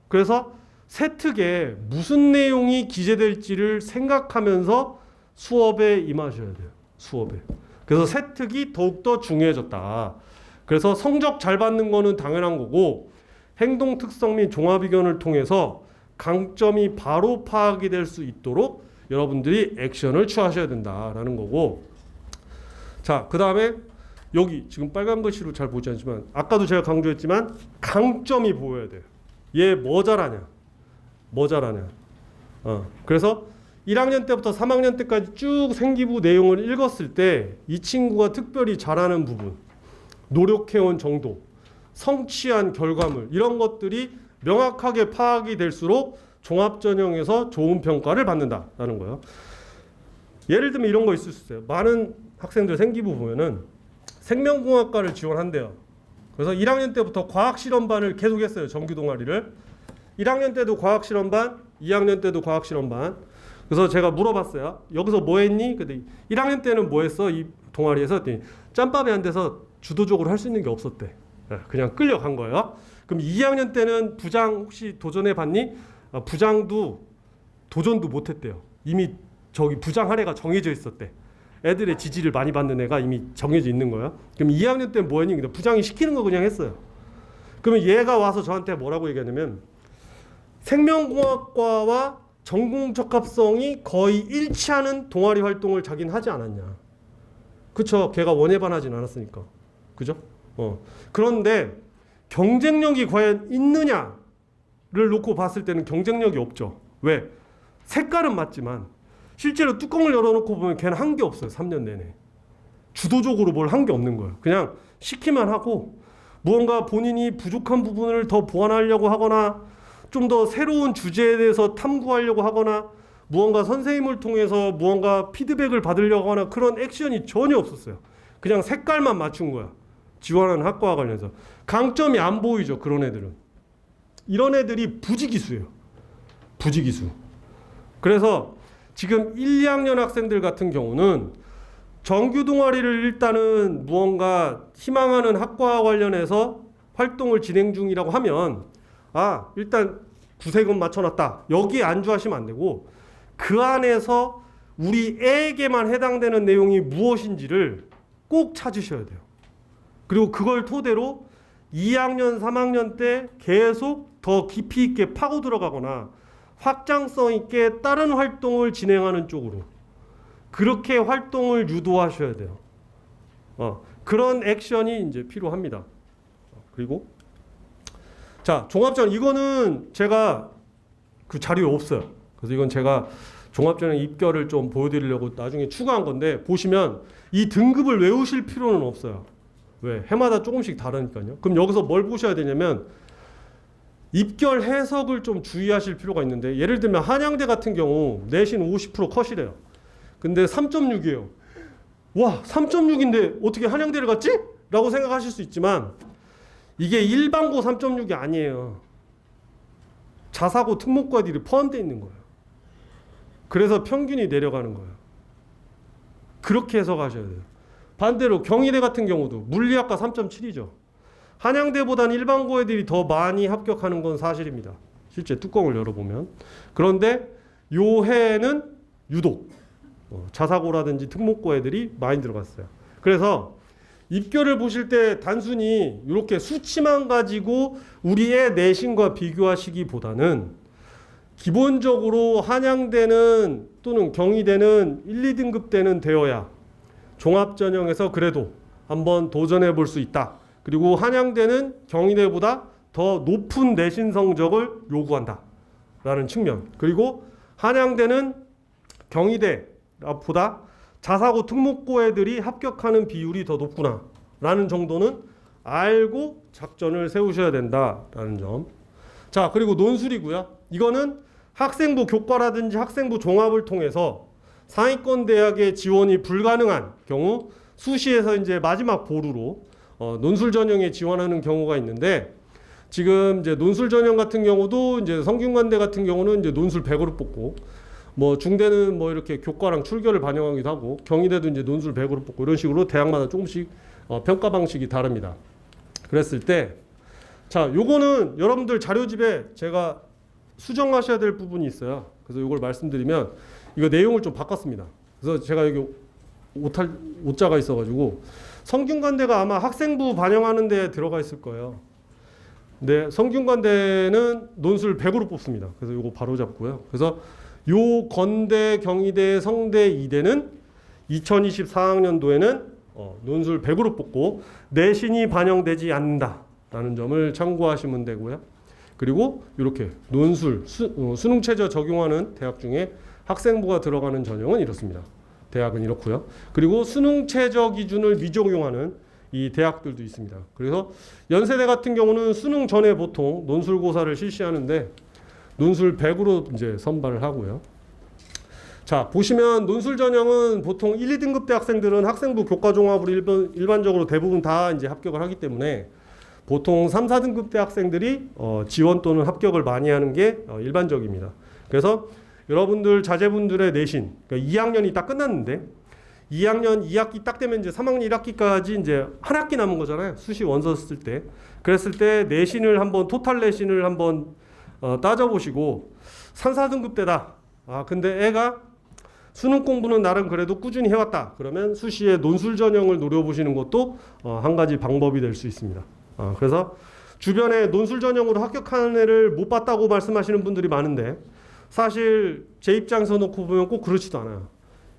그래서 세특에 무슨 내용이 기재될지를 생각하면서 수업에 임하셔야 돼요. 수업에. 그래서 세특이 더욱더 중요해졌다. 그래서 성적 잘 받는 거는 당연한 거고 행동 특성 및 종합 의견을 통해서 강점이 바로 파악이 될 수 있도록 여러분들이 액션을 취하셔야 된다라는 거고 자, 그 다음에 여기 지금 빨간 글씨로 잘 보지 않지만 아까도 제가 강조했지만 강점이 보여야 돼요. 얘 뭐 잘하냐? 뭐 잘하냐? 그래서 1학년 때부터 3학년 때까지 쭉 생기부 내용을 읽었을 때 이 친구가 특별히 잘하는 부분, 노력해온 정도, 성취한 결과물 이런 것들이 명확하게 파악이 될수록 종합전형에서 좋은 평가를 받는다라는 거예요. 예를 들면 이런 거 있을 수 있어요. 많은 학생들 생기부 보면은 생명공학과를 지원한대요. 그래서 1학년 때부터 과학실험반을 계속했어요. 정규 동아리를. 1학년 때도 과학실험반, 2학년 때도 과학실험반. 그래서 제가 물어봤어요. 여기서 뭐 했니? 근데 1학년 때는 뭐 했어? 이 동아리에서 했더니 짬밥이 안 돼서 주도적으로 할 수 있는 게 없었대. 그냥 끌려간 거예요. 그럼 2학년 때는 부장 혹시 도전해 봤니? 부장도 도전도 못 했대요. 이미 저기 부장 할애가 정해져 있었대. 애들의 지지를 많이 받는 애가 이미 정해져 있는 거예요. 그럼 2학년 때는 뭐 했니? 근데 부장이 시키는 거 그냥 했어요. 그러면 얘가 와서 저한테 뭐라고 얘기하냐면 생명공학과와 전공적합성이 거의 일치하는 동아리 활동을 자기는 하지 않았냐. 그쵸? 걔가 원예반 하진 않았으니까. 그죠? 그런데 경쟁력이 과연 있느냐를 놓고 봤을 때는 경쟁력이 없죠. 왜? 색깔은 맞지만 실제로 뚜껑을 열어놓고 보면 걔는 한 게 없어요. 3년 내내. 주도적으로 뭘 한 게 없는 거예요. 그냥 시키만 하고 무언가 본인이 부족한 부분을 더 보완하려고 하거나 좀 더 새로운 주제에 대해서 탐구하려고 하거나 무언가 선생님을 통해서 무언가 피드백을 받으려고 하거나 그런 액션이 전혀 없었어요. 그냥 색깔만 맞춘 거야. 지원하는 학과와 관련해서. 강점이 안 보이죠. 그런 애들은. 이런 애들이 부지기수예요. 부지기수. 그래서 지금 1, 2학년 학생들 같은 경우는 정규 동아리를 일단은 무언가 희망하는 학과와 관련해서 활동을 진행 중이라고 하면 일단 구색은 맞춰놨다. 여기에 안주하시면 안 되고 그 안에서 우리 애에게만 해당되는 내용이 무엇인지를 꼭 찾으셔야 돼요. 그리고 그걸 토대로 2학년, 3학년 때 계속 더 깊이 있게 파고 들어가거나 확장성 있게 다른 활동을 진행하는 쪽으로 그렇게 활동을 유도하셔야 돼요. 그런 액션이 이제 필요합니다. 그리고 자, 종합전 이거는 제가 그 자료에 없어요. 그래서 이건 제가 종합전형 입결을 좀 보여드리려고 나중에 추가한 건데 보시면 이 등급을 외우실 필요는 없어요. 왜? 해마다 조금씩 다르니까요. 그럼 여기서 뭘 보셔야 되냐면 입결 해석을 좀 주의하실 필요가 있는데 예를 들면 한양대 같은 경우 내신 50% 컷이래요. 근데 3.6이에요. 와, 3.6인데 어떻게 한양대를 갔지? 라고 생각하실 수 있지만 이게 일반고 3.6이 아니에요. 자사고 특목고들이 포함되어 있는 거예요. 그래서 평균이 내려가는 거예요. 그렇게 해석하셔야 돼요. 반대로 경희대 같은 경우도 물리학과 3.7이죠. 한양대보다는 일반고 애들이 더 많이 합격하는 건 사실입니다. 실제 뚜껑을 열어보면. 그런데 요 해에는 유독 자사고라든지 특목고 애들이 많이 들어갔어요. 그래서 입결을 보실 때 단순히 이렇게 수치만 가지고 우리의 내신과 비교하시기보다는 기본적으로 한양대는 또는 경희대는 1, 2등급 대는 되어야 종합전형에서 그래도 한번 도전해 볼 수 있다. 그리고 한양대는 경희대보다 더 높은 내신 성적을 요구한다. 라는 측면. 그리고 한양대는 경희대보다 자사고 특목고 애들이 합격하는 비율이 더 높구나. 라는 정도는 알고 작전을 세우셔야 된다라는 점. 자, 그리고 논술이고요. 이거는 학생부 교과라든지 학생부 종합을 통해서 상위권 대학의 지원이 불가능한 경우 수시에서 이제 마지막 보루로 논술 전형에 지원하는 경우가 있는데 지금 이제 논술 전형 같은 경우도 이제 성균관대 같은 경우는 이제 논술 100으로 뽑고 뭐 중대는 뭐 이렇게 교과랑 출결을 반영하기도 하고 경희대도 이제 논술 100으로 뽑고 이런 식으로 대학마다 조금씩 평가 방식이 다릅니다. 그랬을 때 자, 요거는 여러분들 자료집에 제가 수정하셔야 될 부분이 있어요. 그래서 요걸 말씀드리면 이거 내용을 좀 바꿨습니다. 그래서 제가 여기 오자가 있어가지고 성균관대가 아마 학생부 반영하는 데 들어가 있을 거예요. 근데 성균관대는 논술 100으로 뽑습니다. 그래서 요거 바로 잡고요. 그래서 요 건대, 경희대, 성대, 이대는 2024학년도에는 논술 100으로 뽑고 내신이 반영되지 않는다라는 점을 참고하시면 되고요. 그리고 이렇게 논술 수능 최저 적용하는 대학 중에 학생부가 들어가는 전형은 이렇습니다. 대학은 이렇고요. 그리고 수능 최저 기준을 미적용하는 이 대학들도 있습니다. 그래서 연세대 같은 경우는 수능 전에 보통 논술고사를 실시하는데 논술 100으로 이제 선발을 하고요. 자, 보시면 논술 전형은 보통 1, 2등급 대학생들은 학생부 교과 종합으로 일반적으로 대부분 다 이제 합격을 하기 때문에 보통 3, 4등급 대학생들이 지원 또는 합격을 많이 하는 게 일반적입니다. 그래서 여러분들 자제분들의 내신, 그러니까 2학년이 딱 끝났는데 2학년 2학기 딱 되면 이제 3학년 1학기까지 이제 한 학기 남은 거잖아요. 수시 원서 쓸 때. 그랬을 때 내신을 한번 토탈 내신을 한번 따져보시고 3, 4등급 대다. 아, 근데 애가 수능 공부는 나름 그래도 꾸준히 해왔다. 그러면 수시에 논술 전형을 노려보시는 것도 한 가지 방법이 될 수 있습니다. 그래서 주변에 논술 전형으로 합격한 애를 못 봤다고 말씀하시는 분들이 많은데 사실 제 입장에서 놓고 보면 꼭 그렇지도 않아요.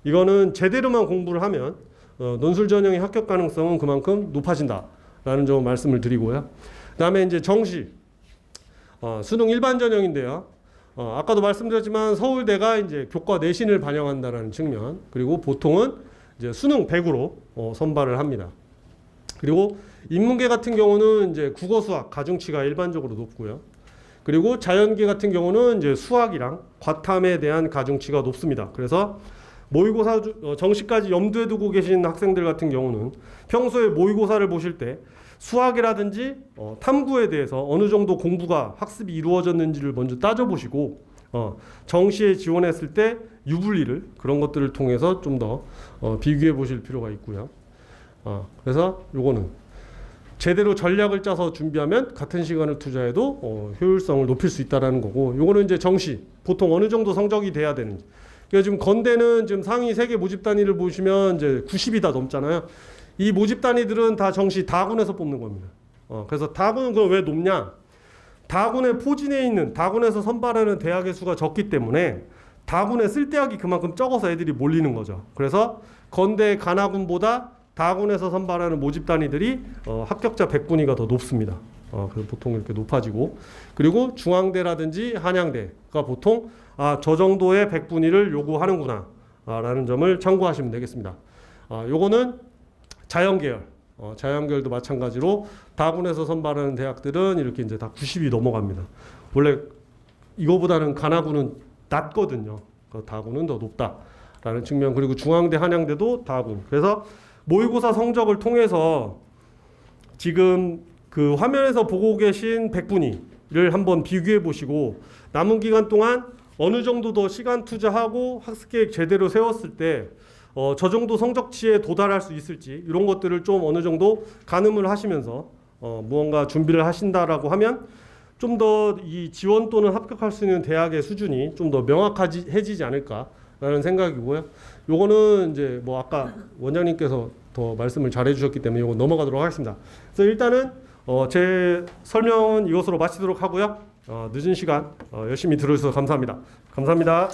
이거는 제대로만 공부를 하면 논술 전형의 합격 가능성은 그만큼 높아진다라는 점 말씀을 드리고요. 그다음에 이제 정시 수능 일반 전형인데요. 아까도 말씀드렸지만 서울대가 이제 교과 내신을 반영한다는 측면, 그리고 보통은 이제 수능 100으로 선발을 합니다. 그리고 인문계 같은 경우는 이제 국어, 수학, 가중치가 일반적으로 높고요. 그리고 자연계 같은 경우는 이제 수학이랑 과탐에 대한 가중치가 높습니다. 그래서 모의고사 정시까지 염두에 두고 계신 학생들 같은 경우는 평소에 모의고사를 보실 때 수학이라든지 탐구에 대해서 어느 정도 공부가 학습이 이루어졌는지를 먼저 따져보시고 정시에 지원했을 때 유불리를 그런 것들을 통해서 좀 더 비교해 보실 필요가 있고요. 그래서 요거는 제대로 전략을 짜서 준비하면 같은 시간을 투자해도 효율성을 높일 수 있다라는 거고, 요거는 이제 정시 보통 어느 정도 성적이 돼야 되는지. 그러니까 지금 건대는 지금 상위 3개 모집 단위를 보시면 이제 90이 다 넘잖아요. 이 모집 단위들은 다 정시 다군에서 뽑는 겁니다. 그래서 다군은 그럼 왜 높냐? 다군의 포진에 있는 다군에서 선발하는 대학의 수가 적기 때문에 다군에 쓸 대학이 그만큼 적어서 애들이 몰리는 거죠. 그래서 건대 간하군보다 다군에서 선발하는 모집 단위들이 합격자 100분위가 더 높습니다. 그래서 보통 이렇게 높아지고, 그리고 중앙대라든지 한양대가 보통 저 정도의 100분위를 요구하는구나 라는 점을 참고하시면 되겠습니다. 요거는 자연계열, 자연계열도 마찬가지로 다군에서 선발하는 대학들은 이렇게 이제 다 90이 넘어갑니다. 원래 이거보다는 간하군은 낮거든요. 다군은 더 높다라는 측면. 그리고 중앙대, 한양대도 다군. 그래서 모의고사 성적을 통해서 지금 그 화면에서 보고 계신 100분위를 한번 비교해 보시고 남은 기간 동안 어느 정도 더 시간 투자하고 학습계획 제대로 세웠을 때 저 정도 성적치에 도달할 수 있을지 이런 것들을 좀 어느 정도 가늠을 하시면서 무언가 준비를 하신다라고 하면 좀 더 이 지원 또는 합격할 수 있는 대학의 수준이 좀 더 명확해지지 않을까라는 생각이고요. 요거는 이제 뭐 아까 원장님께서 더 말씀을 잘 해주셨기 때문에 요거 넘어가도록 하겠습니다. 그래서 일단은 제 설명은 이것으로 마치도록 하고요. 늦은 시간 열심히 들어주셔서 감사합니다. 감사합니다.